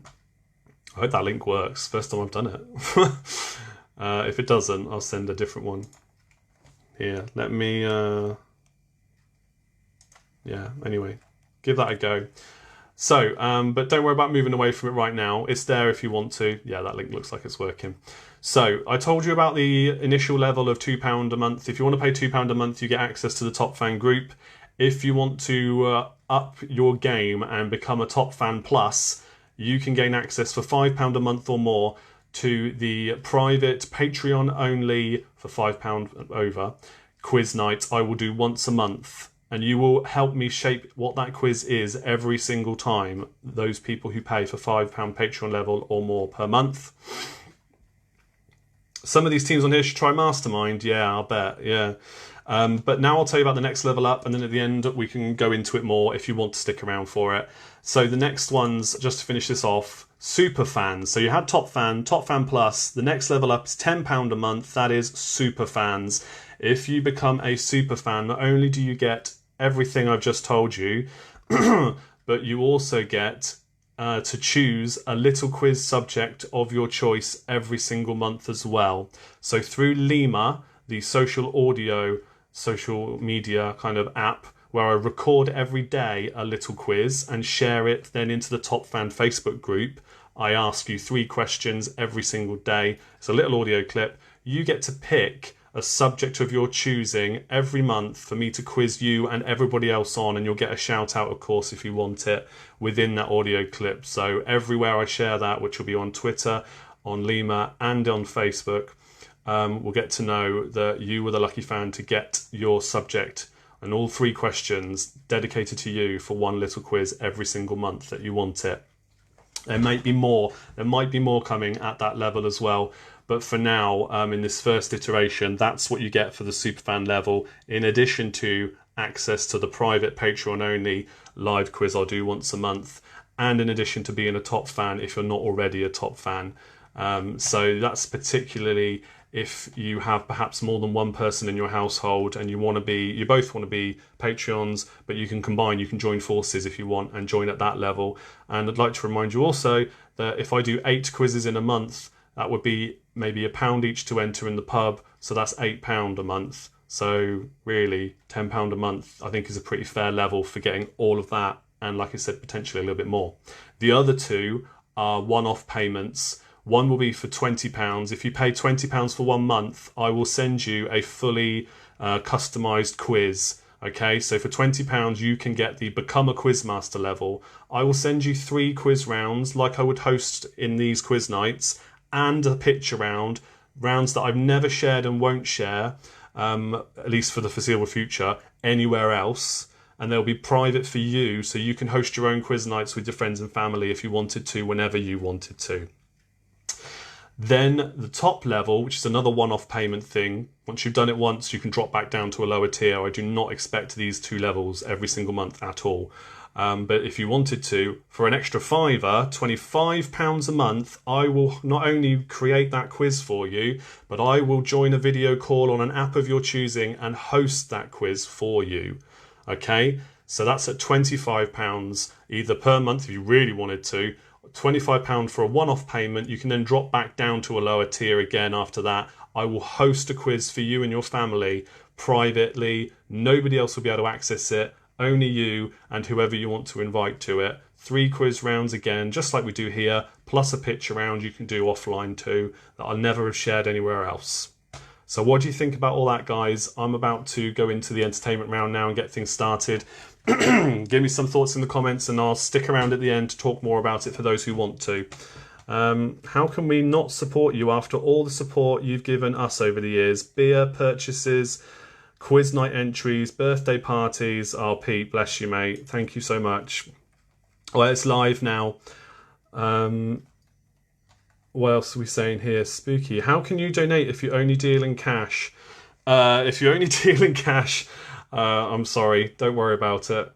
hope that link works. First time I've done it. If it doesn't, I'll send a different one. Here, let me... yeah, anyway. Give that a go. So, but don't worry about moving away from it right now. It's there if you want to. Yeah, that link looks like it's working. So, I told you about the initial level of £2 a month. If you want to pay £2 a month, you get access to the Top Fan group. If you want to up your game and become a Top Fan Plus, you can gain access for £5 a month or more to the private Patreon only, for £5 over, quiz nights I will do once a month. And you will help me shape what that quiz is every single time. Those people who pay for £5 Patreon level or more per month. Some of these teams on here should try Mastermind. Yeah, I'll bet. Yeah. But now I'll tell you about the next level up, and then at the end we can go into it more if you want to stick around for it. So the next ones, just to finish this off, super fans. So you had top fan plus. The next level up is £10 a month. That is super fans. If you become a super fan, not only do you get everything I've just told you, but you also get to choose a little quiz subject of your choice every single month as well. So through Limor, the social media kind of app, where I record every day a little quiz and share it then into the Top Fan Facebook group. I ask you 3 questions every single day. It's a little audio clip. You get to pick a subject of your choosing every month for me to quiz you and everybody else on, and you'll get a shout out, of course, if you want it, within that audio clip. So everywhere I share that, which will be on Twitter, on Limor, and on Facebook, we'll get to know that you were the lucky fan to get your subject and all 3 questions dedicated to you for one little quiz every single month that you want it. There might be more coming at that level as well. But for now, in this first iteration, that's what you get for the superfan level, in addition to access to the private Patreon-only live quiz I'll do once a month, and in addition to being a top fan if you're not already a top fan. So that's particularly if you have perhaps more than one person in your household and you both want to be Patreons, but you can combine, you can join forces if you want and join at that level. And I'd like to remind you also that if I do 8 quizzes in a month, that would be maybe £1 each to enter in the pub, so that's £8 a month. So really, £10 a month I think is a pretty fair level for getting all of that, and like I said, potentially a little bit more. The other 2 are one-off payments. One will be for £20. If you pay £20 for 1 month, I will send you a fully customised quiz. Okay, so for £20 you can get the Become a Quizmaster level. I will send you 3 quiz rounds like I would host in these quiz nights, and a picture rounds that I've never shared and won't share, at least for the foreseeable future, anywhere else. And they'll be private for you, so you can host your own quiz nights with your friends and family if you wanted to, whenever you wanted to. Then the top level, which is another one-off payment thing. Once you've done it once, you can drop back down to a lower tier. I do not expect these 2 levels every single month at all. But if you wanted to, for an extra £5, £25 a month, I will not only create that quiz for you, but I will join a video call on an app of your choosing and host that quiz for you. Okay, so that's at £25 either per month if you really wanted to, £25 for a one-off payment. You can then drop back down to a lower tier again after that. I will host a quiz for you and your family privately. Nobody else will be able to access it. Only you and whoever you want to invite to it. 3 quiz rounds again, just like we do here, plus a picture round you can do offline too, that I'll never have shared anywhere else. So what do you think about all that, guys? I'm about to go into the entertainment round now and get things started. Give me some thoughts in the comments and I'll stick around at the end to talk more about it for those who want to. How can we not support you after all the support you've given us over the years? Beer purchases, quiz night entries, birthday parties. Oh, Pete, bless you, mate. Thank you so much. Well, it's live now. What else are we saying here? Spooky. How can you donate if you only deal in cash? If you only deal in cash, I'm sorry. Don't worry about it.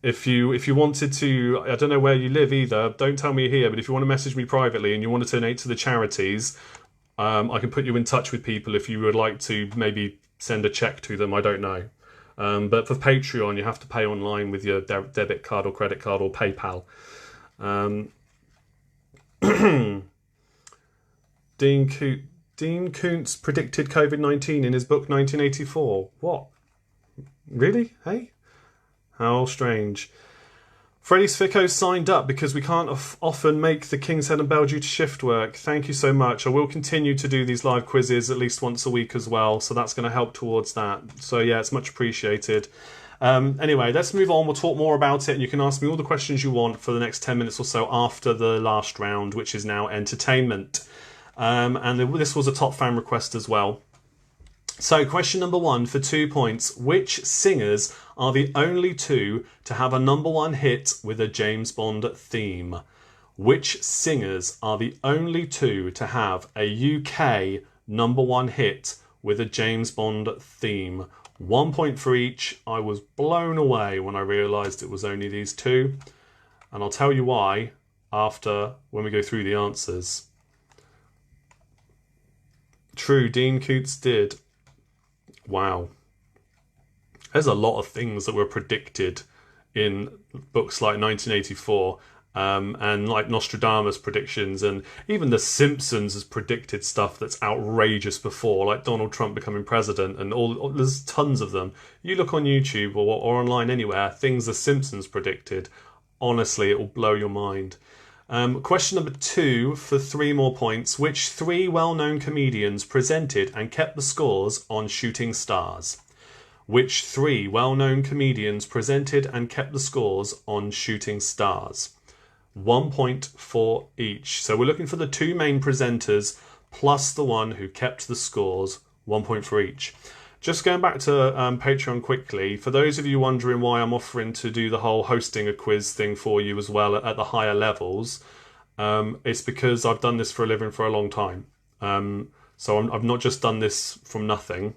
If you wanted to, I don't know where you live either. Don't tell me here, but if you want to message me privately and you want to donate to the charities, I can put you in touch with people if you would like to maybe send a check to them. I don't know. But for Patreon, you have to pay online with your debit card or credit card or PayPal. Dean Koontz predicted COVID-19 in his book 1984. What? Really? Hey? How strange. Freddie's Fico signed up because we can't often make the King's Head and Bell due to shift work. Thank you so much. I will continue to do these live quizzes at least once a week as well, so that's going to help towards that. So yeah, it's much appreciated. Anyway, let's move on. We'll talk more about it, and you can ask me all the questions you want for the next 10 minutes or so after the last round, which is now entertainment. And this was a top fan request as well. So question number 1 for 2 points. Which singers are the only two to have a number 1 hit with a James Bond theme? Which singers are the only two to have a UK number 1 hit with a James Bond theme? 1 point for each. I was blown away when I realised it was only these two. And I'll tell you why when we go through the answers. True, Dean Coots did. Wow. There's a lot of things that were predicted in books like 1984 and like Nostradamus predictions, and even The Simpsons has predicted stuff that's outrageous before, like Donald Trump becoming president, and there's tons of them. You look on YouTube or online anywhere, things The Simpsons predicted. Honestly, it will blow your mind. Question number 2 for 3 more points. Which 3 well-known comedians presented and kept the scores on Shooting Stars? Which 3 well-known comedians presented and kept the scores on Shooting Stars? 1 point for each. So we're looking for the 2 main presenters plus the one who kept the scores. 1 point for each. Just going back to Patreon quickly, for those of you wondering why I'm offering to do the whole hosting a quiz thing for you as well at the higher levels, it's because I've done this for a living for a long time. So I've not just done this from nothing.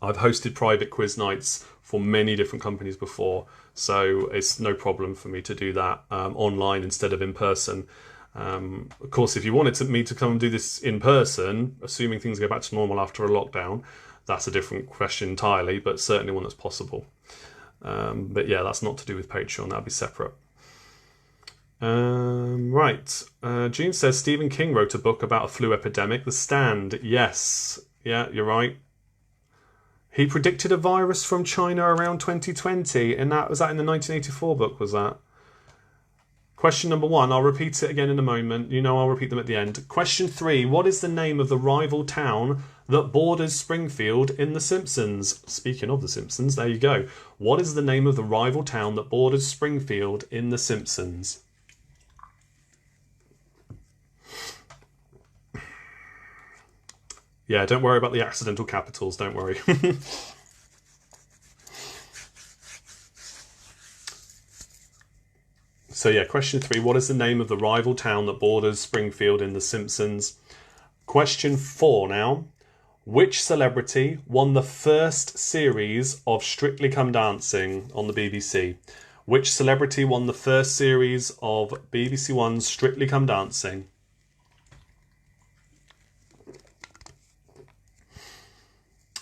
I've hosted private quiz nights for many different companies before, so it's no problem for me to do that online instead of in person. Of course, if you wanted me to come and do this in person, assuming things go back to normal after a lockdown, that's a different question entirely, but certainly one that's possible. But yeah, that's not to do with Patreon. That'll be separate. Right. June says Stephen King wrote a book about a flu epidemic, The Stand. Yes. Yeah, you're right. He predicted a virus from China around 2020, and was that in the 1984 book, was that? Question number 1, I'll repeat it again in a moment. I'll repeat them at the end. Question 3, what is the name of the rival town that borders Springfield in The Simpsons? Speaking of The Simpsons, there you go. What is the name of the rival town that borders Springfield in The Simpsons? Yeah, don't worry about the accidental capitals, don't worry. So yeah, question 3, what is the name of the rival town that borders Springfield in The Simpsons? Question 4 now. Which celebrity won the first series of Strictly Come Dancing on the BBC? Which celebrity won the first series of BBC One's Strictly Come Dancing?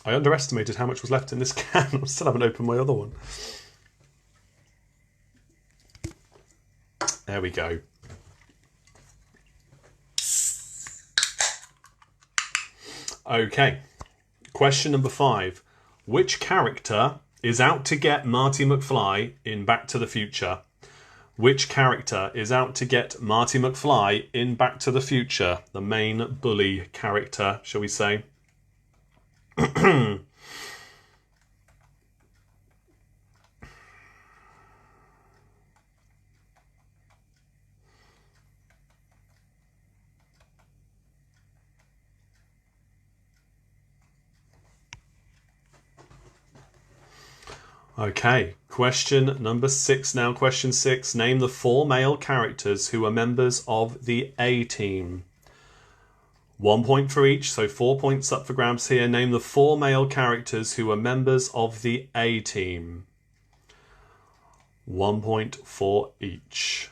I underestimated how much was left in this can. I still haven't opened my other one. There we go. Okay. Question number 5. Which character is out to get Marty McFly in Back to the Future? Which character is out to get Marty McFly in Back to the Future? The main bully character, shall we say? Okay, question number 6 now. Question 6. Name the 4 male characters who are members of the A-Team. 1 point for each, so 4 points up for grabs here. Name the 4 male characters who are members of the A-Team. 1 point for each.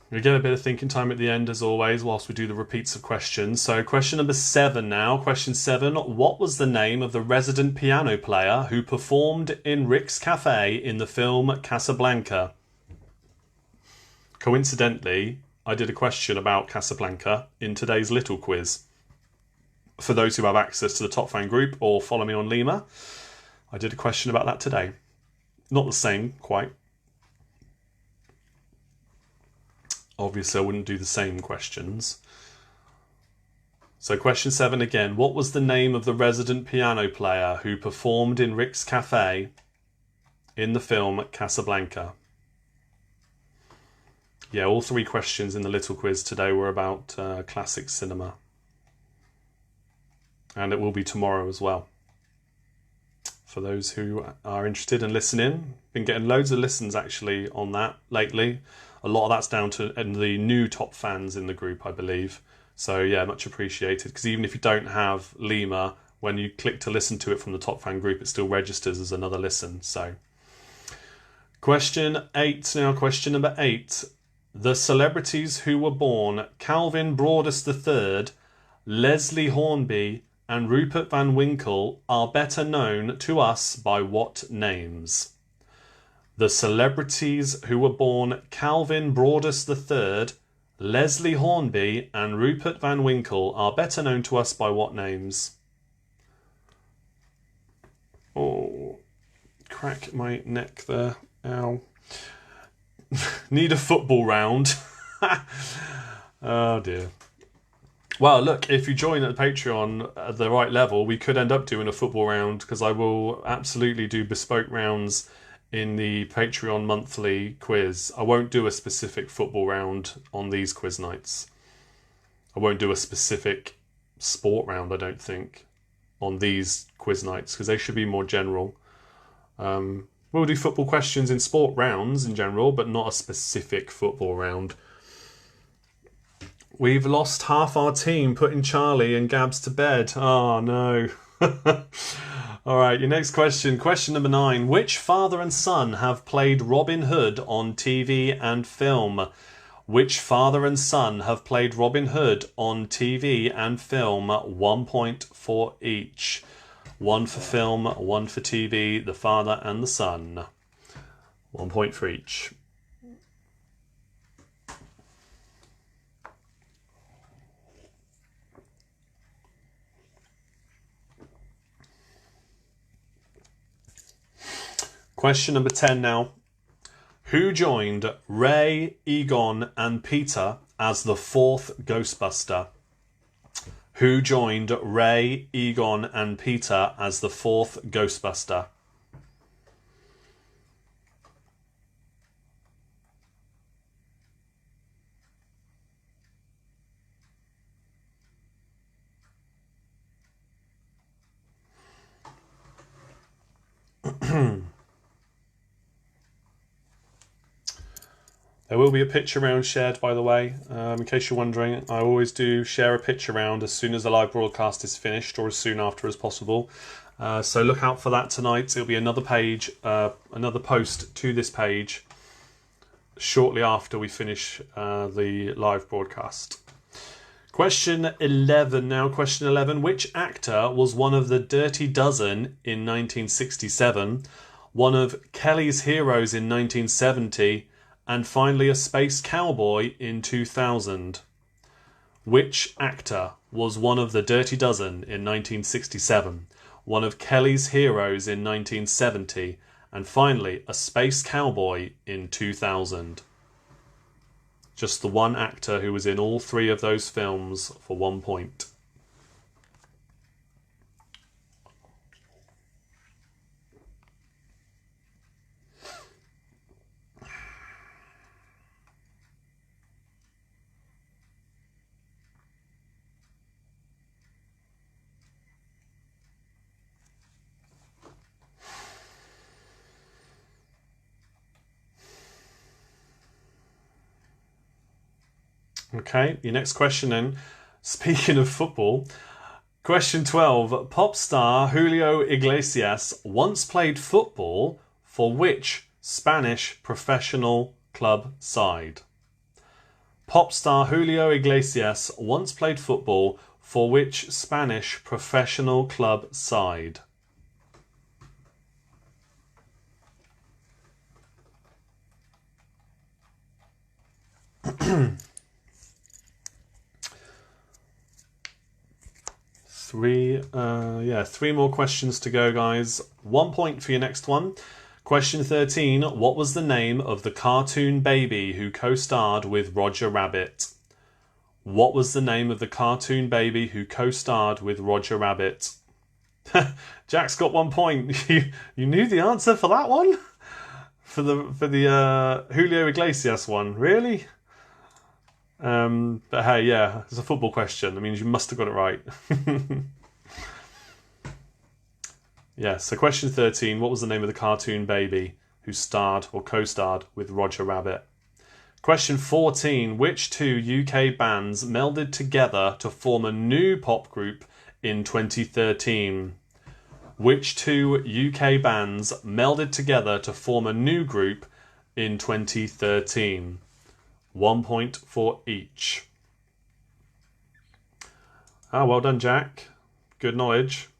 We get a bit of thinking time at the end, as always, whilst we do the repeats of questions. So question number 7 now. Question 7. What was the name of the resident piano player who performed in Rick's Cafe in the film Casablanca? Coincidentally, I did a question about Casablanca in today's little quiz. For those who have access to the Top Fan group or follow me on Limor, I did a question about that today. Not the same, quite. Obviously, I wouldn't do the same questions. So question 7 again. What was the name of the resident piano player who performed in Rick's Cafe in the film Casablanca? Yeah, all 3 questions in the little quiz today were about classic cinema. And it will be tomorrow as well. For those who are interested in listening. Been getting loads of listens actually on that lately. A lot of that's down to the new top fans in the group, I believe. So yeah, much appreciated. Because even if you don't have Limor, when you click to listen to it from the top fan group, it still registers as another listen. So question 8 now. Question number 8. The celebrities who were born Calvin Broadus III, Leslie Hornby, and Rupert Van Winkle are better known to us by what names? The celebrities who were born Calvin Broadus III, Leslie Hornby, and Rupert Van Winkle are better known to us by what names? Oh, crack my neck there. Ow. Need a football round. Oh dear. Well, look, if you join at the Patreon at the right level, we could end up doing a football round, because I will absolutely do bespoke rounds in the Patreon monthly quiz. I won't do a specific football round on these quiz nights. I won't do a specific sport round, I don't think, on these quiz nights, because they should be more general. We'll do football questions in sport rounds in general, but not a specific football round. We've lost half our team, putting Charlie and Gabs to bed. Oh, no. All right, your next question. Question number 9. Which father and son have played Robin Hood on TV and film? Which father and son have played Robin Hood on TV and film? 1 point for each. 1 for film, 1 for TV, the father and the son. 1 point for each. Question number 10 now. Who joined Ray, Egon and Peter as the 4th Ghostbuster? Who joined Ray, Egon and Peter as the 4th Ghostbuster? There will be a picture round shared, by the way. In case you're wondering, I always do share a picture round as soon as the live broadcast is finished, or as soon after as possible. So look out for that tonight. It'll be another page, another post to this page shortly after we finish the live broadcast. Question 11 now. Question 11. Which actor was one of the Dirty Dozen in 1967, one of Kelly's Heroes in 1970, and finally a space cowboy in 2000? Which actor was one of the Dirty Dozen in 1967, one of Kelly's Heroes in 1970, and finally a space cowboy in 2000? Just the one actor who was in all 3 of those films for 1 point. Okay, your next question then. Speaking of football, question 12. Pop star Julio Iglesias once played football for which Spanish professional club side? Pop star Julio Iglesias once played football for which Spanish professional club side? Three more questions to go, guys. 1 point for your next one. Question 13. What was the name of the cartoon baby who co-starred with Roger Rabbit? What was the name of the cartoon baby who co-starred with Roger Rabbit? Jack's got 1 point. You knew the answer for that one? For the Julio Iglesias one, really? But hey, yeah, it's a football question. That means you must have got it right. Yeah, so question 13. What was the name of the cartoon baby who starred or co-starred with Roger Rabbit? Question 14. Which two UK bands melded together to form a new pop group in 2013? Which two UK bands melded together to form a new group in 2013? 1 point for each. Ah, well done, Jack. Good knowledge.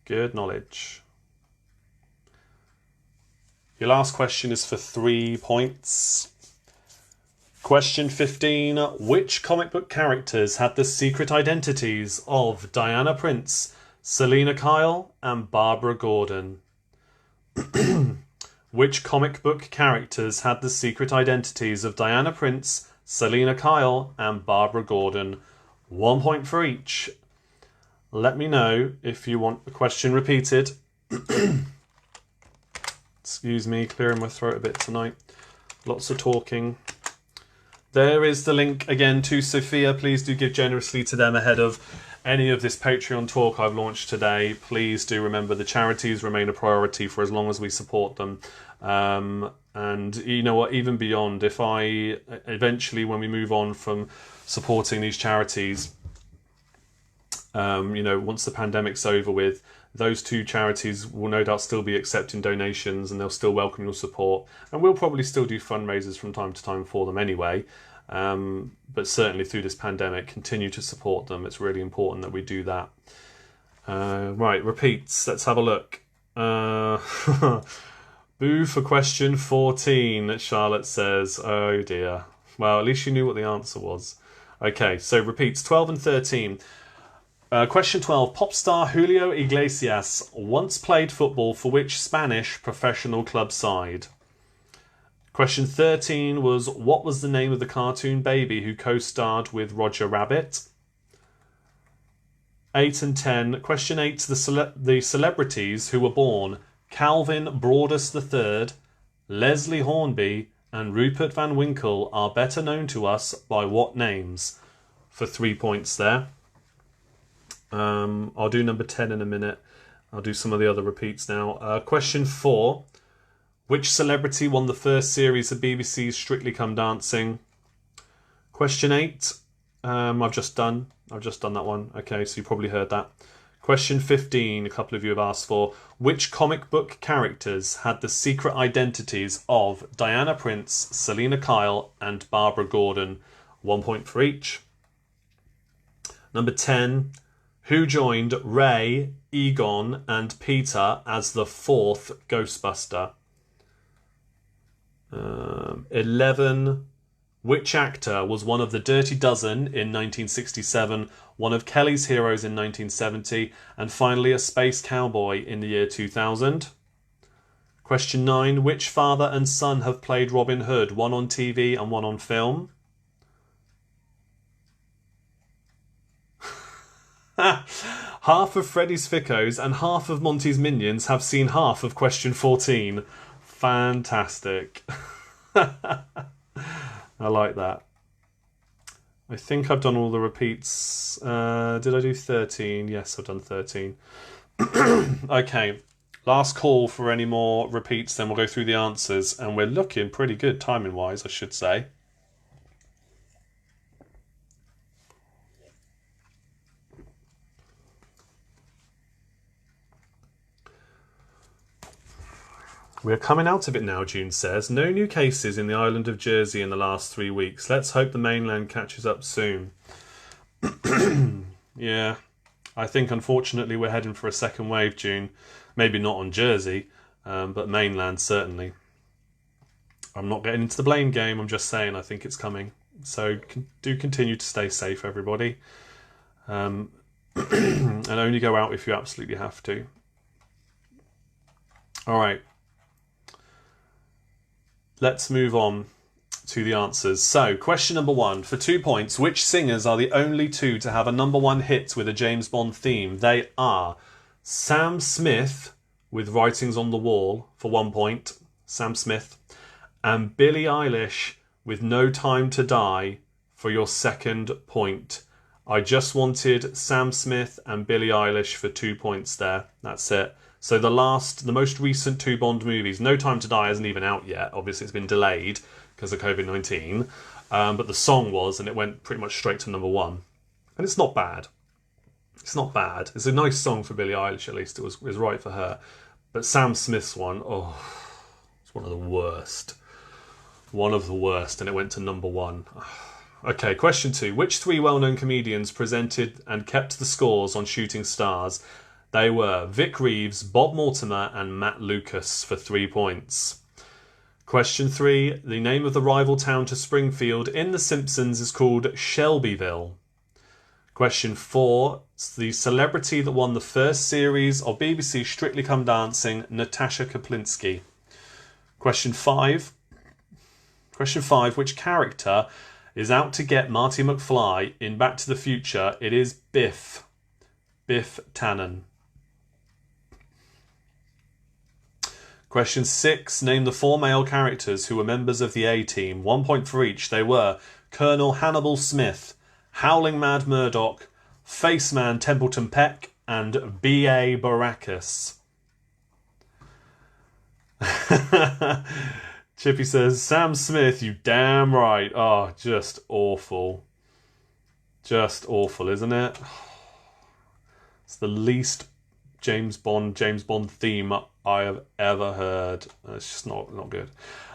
Good knowledge. Your last question is for 3 points. Question 15. Which comic book characters had the secret identities of Diana Prince, Selena Kyle, and Barbara Gordon? Which comic book characters had the secret identities of Diana Prince, Selena Kyle, and Barbara Gordon? 1 point for each. Let me know if you want the question repeated. Excuse me, clearing my throat a bit tonight. Lots of talking. There is the link again to Sophia. Please do give generously to them ahead of any of this Patreon talk I've launched today. Please do remember the charities remain a priority for as long as we support them. And you know what, even beyond, if I eventually, when we move on from supporting these charities, once the pandemic's over with, those two charities will no doubt still be accepting donations and they'll still welcome your support. And we'll probably still do fundraisers from time to time for them anyway. But certainly through this pandemic, continue to support them. It's really important that we do that. Right, repeats. Let's have a look. Boo for question 14, Charlotte says. Oh dear. Well, at least you knew what the answer was. Okay, so repeats 12 and 13. Question 12. Pop star Julio Iglesias once played football for which Spanish professional club side? Question 13 was, what was the name of the cartoon baby who co-starred with Roger Rabbit? 8 and 10. Question 8. The celebrities who were born Calvin Broadus III, Leslie Hornby, and Rupert Van Winkle are better known to us by what names? For 3 points there. I'll do number 10 in a minute. I'll do some of the other repeats now. Question 4. Which celebrity won the first series of BBC's Strictly Come Dancing? Question 8. I've just done that one. Okay, so you probably heard that. Question 15, a couple of you have asked for. Which comic book characters had the secret identities of Diana Prince, Selena Kyle, and Barbara Gordon? 1 point for each. Number 10. Who joined Ray, Egon, and Peter as the fourth Ghostbuster? 11. Which actor was one of the Dirty Dozen in 1967, one of Kelly's heroes in 1970, and finally a space cowboy in the year 2000? Question 9. Which father and son have played Robin Hood, one on TV and one on film? Half of Freddy's Ficcos and half of Monty's Minions have seen half of question 14. Fantastic. I like that. I think I've done all the repeats. Did I do 13? Yes, I've done 13. Okay, last call for any more repeats, then we'll go through the answers. And we're looking pretty good timing-wise, I should say. We're coming out of it now, June says. No new cases in the island of Jersey in the last 3 weeks. Let's hope the mainland catches up soon. Yeah, I think unfortunately we're heading for a second wave, June. Maybe not on Jersey, but mainland certainly. I'm not getting into the blame game, I'm just saying I think it's coming. So do continue to stay safe, everybody. And only go out if you absolutely have to. All right. Let's move on. to the answers. So, question number 1. For 2 points, which singers are the only two to have a number 1 hit with a James Bond theme? They are Sam Smith with Writings on the Wall for 1 point. Sam Smith. And Billie Eilish with No Time to Die for your 2nd point. I just wanted Sam Smith and Billie Eilish for 2 points there. That's it. So the most recent 2 Bond movies, No Time to Die isn't even out yet. Obviously it's been delayed because of COVID-19. But the song was, and it went pretty much straight to number 1. And it's not bad. It's not bad. It's a nice song for Billie Eilish, at least. It was right for her. But Sam Smith's one, it's one of the worst. One of the worst, and it went to number 1. Okay, question 2. Which 3 well-known comedians presented and kept the scores on Shooting Stars? They were Vic Reeves, Bob Mortimer, and Matt Lucas for 3 points. Question 3. The name of the rival town to Springfield in The Simpsons is called Shelbyville. Question 4. The celebrity that won the first series of BBC Strictly Come Dancing, Natasha Kaplinsky. Question 5. Which character is out to get Marty McFly in Back to the Future? It is Biff. Biff Tannen. Question 6. Name the 4 male characters who were members of the A-Team. 1 point for each. They were Colonel Hannibal Smith, Howling Mad Murdoch, Faceman Templeton Peck, and B.A. Baracus. Chippy says, Sam Smith, you damn right. Oh, just awful. Just awful, isn't it? It's the least James Bond theme I have ever heard. It's just not good.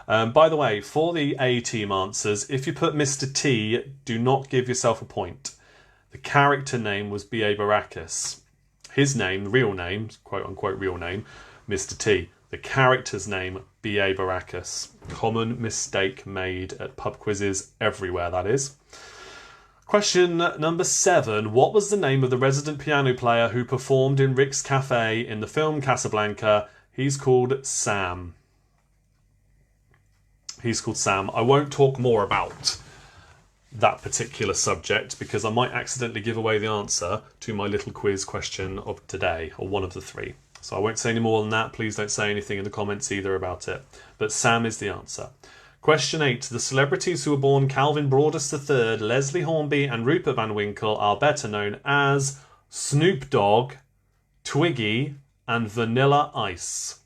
By the way, for the A-Team answers, if you put Mr. T, do not give yourself a point. The character name was B.A. Baracus. His name, real name, quote-unquote real name, Mr. T. The character's name, B.A. Baracus. Common mistake made at pub quizzes everywhere, that is. Question number 7. What was the name of the resident piano player who performed in Rick's Cafe in the film Casablanca? He's called Sam. I won't talk more about that particular subject because I might accidentally give away the answer to my little quiz question of today, or one of the 3. So I won't say any more than that. Please don't say anything in the comments either about it. But Sam is the answer. Question 8. The celebrities who were born Calvin Broadus III, Leslie Hornby and Rupert Van Winkle are better known as Snoop Dogg, Twiggy and Vanilla Ice.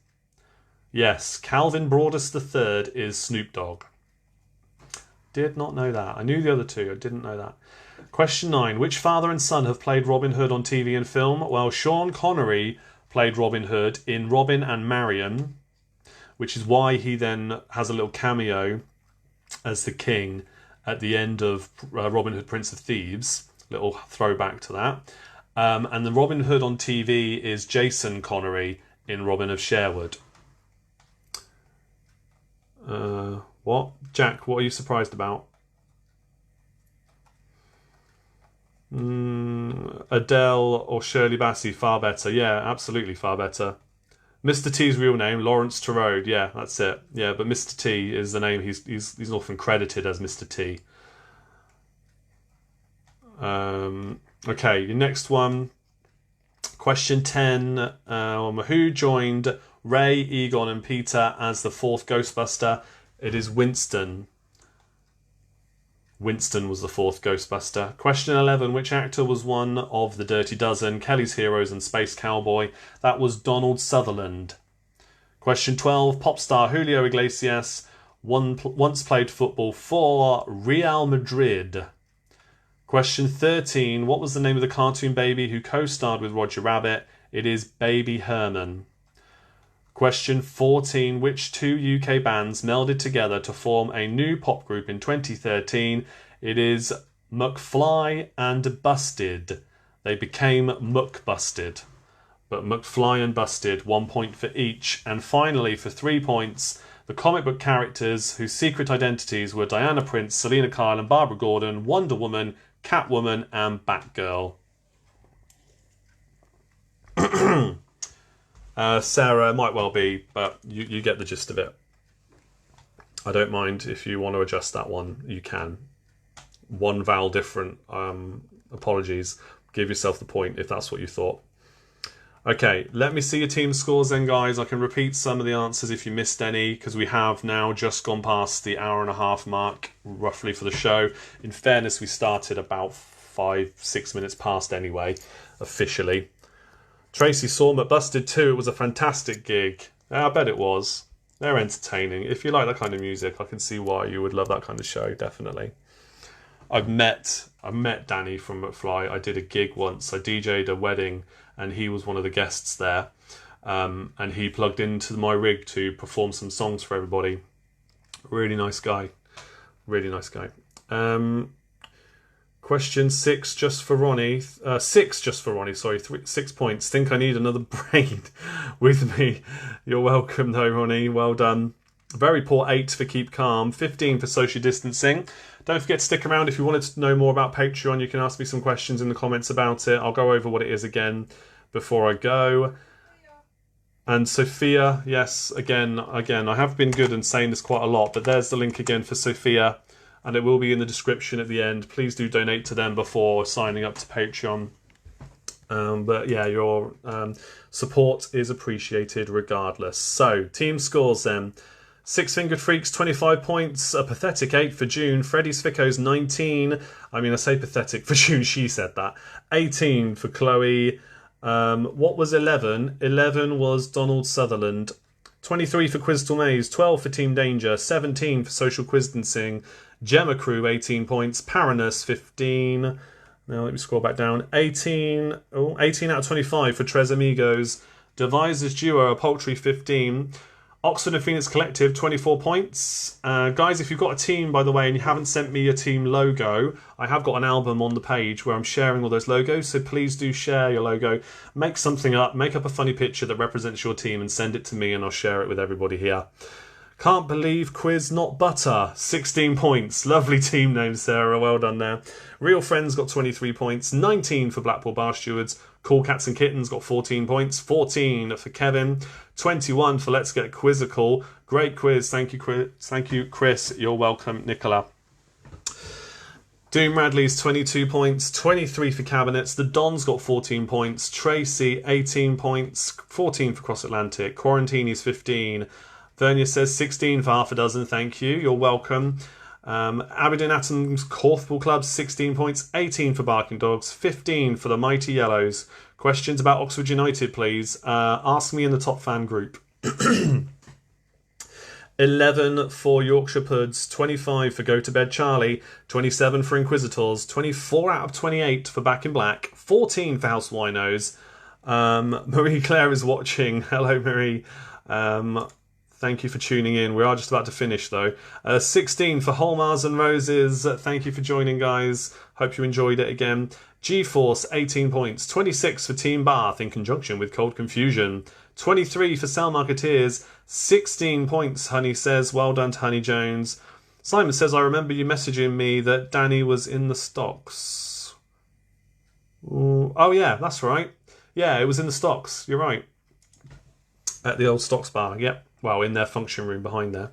Yes, Calvin Broadus III is Snoop Dogg. Did not know that. I knew the other 2. I didn't know that. Question 9. Which father and son have played Robin Hood on TV and film? Well, Sean Connery played Robin Hood in Robin and Marian, which is why he then has a little cameo as the king at the end of Robin Hood, Prince of Thieves. Little throwback to that. And the Robin Hood on TV is Jason Connery in Robin of Sherwood. What? Jack, what are you surprised about? Adele or Shirley Bassey, far better. Yeah, absolutely far better. Mr. T's real name, Lawrence Turode. Yeah, that's it. Yeah, but Mr. T is the name. He's often credited as Mr. T. Okay, your next one. Question 10. Who joined Ray, Egon and Peter as the 4th Ghostbuster? It is Winston. Winston was the 4th Ghostbuster. Question 11. Which actor was one of the Dirty Dozen, Kelly's Heroes and Space Cowboy? That was Donald Sutherland. Question 12. Pop star Julio Iglesias once played football for Real Madrid. Question 13. What was the name of the cartoon baby who co-starred with Roger Rabbit? It is Baby Herman. Question 14. Which 2 UK bands melded together to form a new pop group in 2013? It is Mcfly and Busted. They became Muckbusted. But Mcfly and Busted, 1 point for each. And finally, for 3 points, the comic book characters whose secret identities were Diana Prince, Selena Kyle and Barbara Gordon, Wonder Woman, Catwoman and Batgirl. Sarah might well be, but you get the gist of it. I don't mind if you want to adjust that one, you can. One vowel different. Apologies. Give yourself the point if that's what you thought. Okay, let me see your team scores then, guys. I can repeat some of the answers if you missed any, because we have now just gone past the hour and a half mark, roughly, for the show. In fairness, we started about 5-6 minutes past anyway, officially. Tracy saw McBusted too. It was a fantastic gig. I bet it was. They're entertaining. If you like that kind of music, I can see why you would love that kind of show, definitely. I've met Danny from Mcfly. I did a gig once. I DJ'd a wedding, and he was one of the guests there. And he plugged into my rig to perform some songs for everybody. Really nice guy. Really nice guy. Question 6 just for Ronnie. 6 just for Ronnie, sorry. 6 points. Think I need another brain with me. You're welcome though, Ronnie. Well done. Very poor 8 for keep calm. 15 for social distancing. Don't forget to stick around if you wanted to know more about Patreon. You can ask me some questions in the comments about it. I'll go over what it is again before I go. And Sophia, yes, again, I have been good and saying this quite a lot, but there's the link again for Sophia, and it will be in the description at the end. Please do donate to them before signing up to Patreon. But yeah, your support is appreciated regardless. So, team scores then. Six Fingered Freaks, 25 points. A pathetic 8 for June. Freddie's Ficko's 19. I mean, I say pathetic for June, she said that. 18 for Chloe. What was 11? 11 was Donald Sutherland. 23 for Quizdle Maze. 12 for Team Danger. 17 for Social Quizdancing. Gemma Crew, 18 points. Paranus, 15. Now let me scroll back down. 18 out of 25 for Tres Amigos. Devisers Duo, a paltry 15. Oxford and Phoenix Collective, 24 points. Guys, if you've got a team, by the way, and you haven't sent me your team logo, I have got an album on the page where I'm sharing all those logos, so please do share your logo. Make something up, make up a funny picture that represents your team and send it to me and I'll share it with everybody here. Can't believe quiz not butter, 16 points. Lovely team name, Sarah, well done there. Real Friends got 23 points, 19 for Blackpool Bar Stewards. Cool Cats and Kittens got 14 points, 14 for Kevin, 21 for Let's Get Quizzical. Great quiz, thank you, Chris. You're welcome, Nicola. Doom Radley's 22 points, 23 for Cabinets. The Dons got 14 points, Tracy 18 points, 14 for Cross Atlantic. Quarantini's 15. Vernia says 16 for half a dozen, thank you, you're welcome. Aberdeen Atoms Corfball Club, 16 points, 18 for Barking Dogs, 15 for the Mighty Yellows. Questions about Oxford United, please. Ask me in the top fan group. 11 for Yorkshire Puds, 25 for Go to Bed Charlie, 27 for Inquisitors, 24 out of 28 for Back in Black, 14 for House Winos. Marie Claire is watching. Hello, Marie. Thank you for tuning in. We are just about to finish, though. 16 for Holmars and Roses. Thank you for joining, guys. Hope you enjoyed it again. G-Force, 18 points. 26 for Team Bath in conjunction with Cold Confusion. 23 for Sal Marketeers. 16 points, Honey says. Well done to Honey Jones. Simon says, I remember you messaging me that Danny was in the stocks. Ooh. Oh, yeah, that's right. Yeah, it was in the stocks. You're right. At the old stocks bar, yep. Well, in their function room behind there.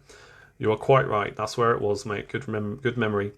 You are quite right. That's where it was, mate. Good memory.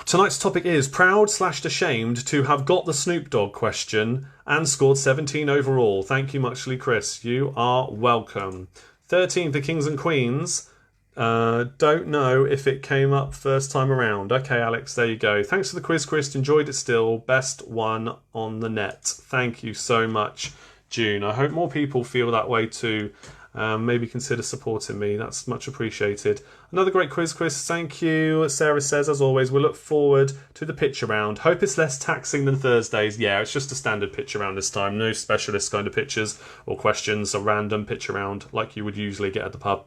Tonight's topic is proud/ashamed to have got the Snoop Dogg question and scored 17 overall. Thank you muchly, Chris. You are welcome. 13 for Kings and Queens. Don't know if it came up first time around. Okay, Alex, there you go. Thanks for the quiz, Chris. Enjoyed it still. Best one on the net. Thank you so much, June. I hope more people feel that way too. Maybe consider supporting me. That's much appreciated. Another great quiz, Chris. Thank you. Sarah says, as always, we'll look forward to the pitch around. Hope it's less taxing than Thursdays. Yeah, it's just a standard pitch around this time. No specialist kind of pitches or questions. A random pitch around like you would usually get at the pub.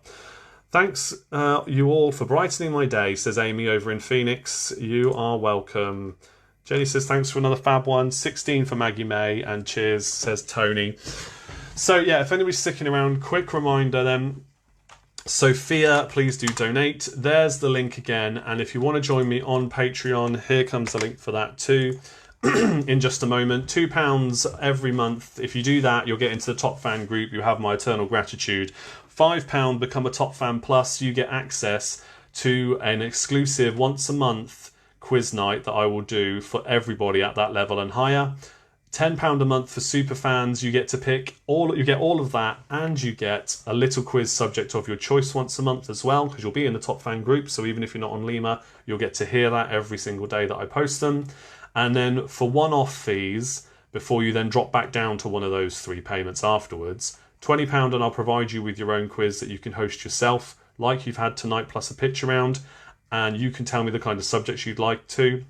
Thanks, you all, for brightening my day, says Amy over in Phoenix. You are welcome. Jenny says, thanks for another fab one. 16 for Maggie May. And cheers, says Tony. So, yeah, if anybody's sticking around, quick reminder then. Sophia, please do donate. There's the link again. And if you want to join me on Patreon, here comes the link for that too. In just a moment. £2 every month. If you do that, you'll get into the top fan group. You have my eternal gratitude £5, become a Top Fan Plus. You get access to an exclusive once a month quiz night that I will do for everybody at that level and higher. £10 a month for super fans. You get to pick you get all of that, and you get a little quiz subject of your choice once a month as well, because you'll be in the Top Fan group. So even if you're not on Limor, you'll get to hear that every single day that I post them. And then for one-off fees, before you then drop back down to one of those 3 payments afterwards, £20, and I'll provide you with your own quiz that you can host yourself, like you've had tonight, plus a pitch around, and you can tell me the kind of subjects you'd like to,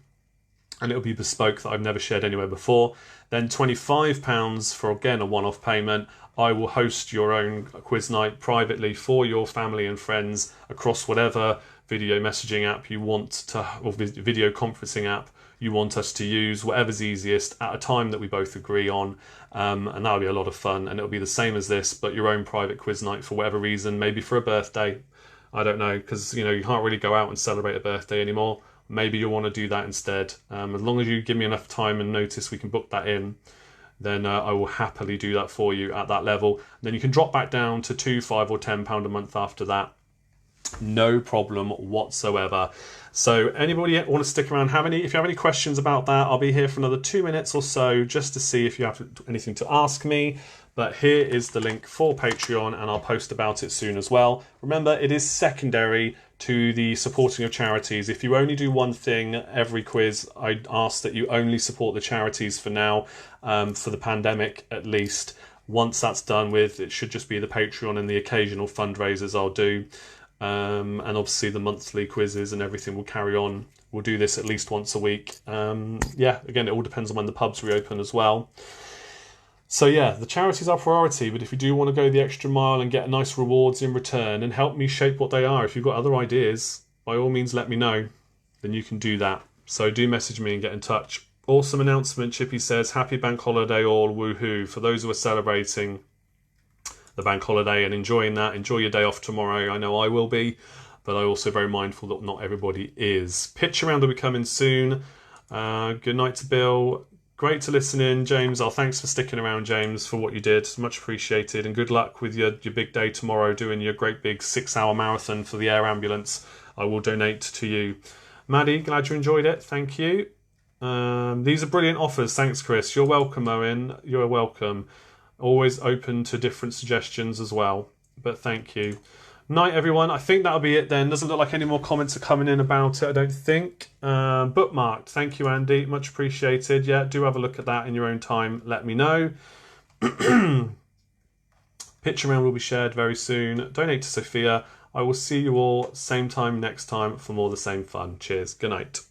and it'll be bespoke that I've never shared anywhere before. Then £25 for, again, a one-off payment. I will host your own quiz night privately for your family and friends across whatever video messaging app you want to, or video conferencing app you want us to use, whatever's easiest, at a time that we both agree on, and that'll be a lot of fun. And it'll be the same as this, but your own private quiz night for whatever reason, maybe for a birthday. I don't know, because you can't really go out and celebrate a birthday anymore. Maybe you'll want to do that instead. As long as you give me enough time and notice, we can book that in. Then I will happily do that for you at that level. Then you can drop back down to £2, £5 or £10 a month after that. No problem whatsoever. So anybody want to stick around? If you have any questions about that, I'll be here for another 2 minutes or so just to see if you have anything to ask me. But here is the link for Patreon, and I'll post about it soon as well. Remember, it is secondary to the supporting of charities. If you only do one thing every quiz, I ask that you only support the charities for now, for the pandemic at least. Once that's done with, it should just be the Patreon and the occasional fundraisers I'll do. And obviously the monthly quizzes and everything will carry on. We'll do this at least once a week. Yeah, again, it all depends on when the pubs reopen as well. So yeah, the charities are priority, but if you do want to go the extra mile and get nice rewards in return and help me shape what they are, if you've got other ideas, by all means let me know. Then you can do that. So do message me and get in touch. Awesome announcement, Chippy says. Happy bank holiday all, woohoo. For those who are celebrating the bank holiday and enjoying that, enjoy your day off tomorrow. I know I will be, but I'm also very mindful that not everybody is. Pitch around will be coming soon. Good night to Bill. Great to listen in, James. Thanks for sticking around, James, for what you did. Much appreciated. And good luck with your big day tomorrow, doing your great big 6-hour marathon for the air ambulance. I will donate to you. Maddie, glad you enjoyed it. Thank you. These are brilliant offers. Thanks, Chris. You're welcome, Owen. You're welcome. Always open to different suggestions as well. But thank you. Night, everyone. I think that'll be it then. Doesn't look like any more comments are coming in about it, I don't think. Bookmarked. Thank you, Andy. Much appreciated. Yeah, do have a look at that in your own time. Let me know. Pitch around will be shared very soon. Donate to Sophia. I will see you all same time next time for more of the same fun. Cheers. Good night.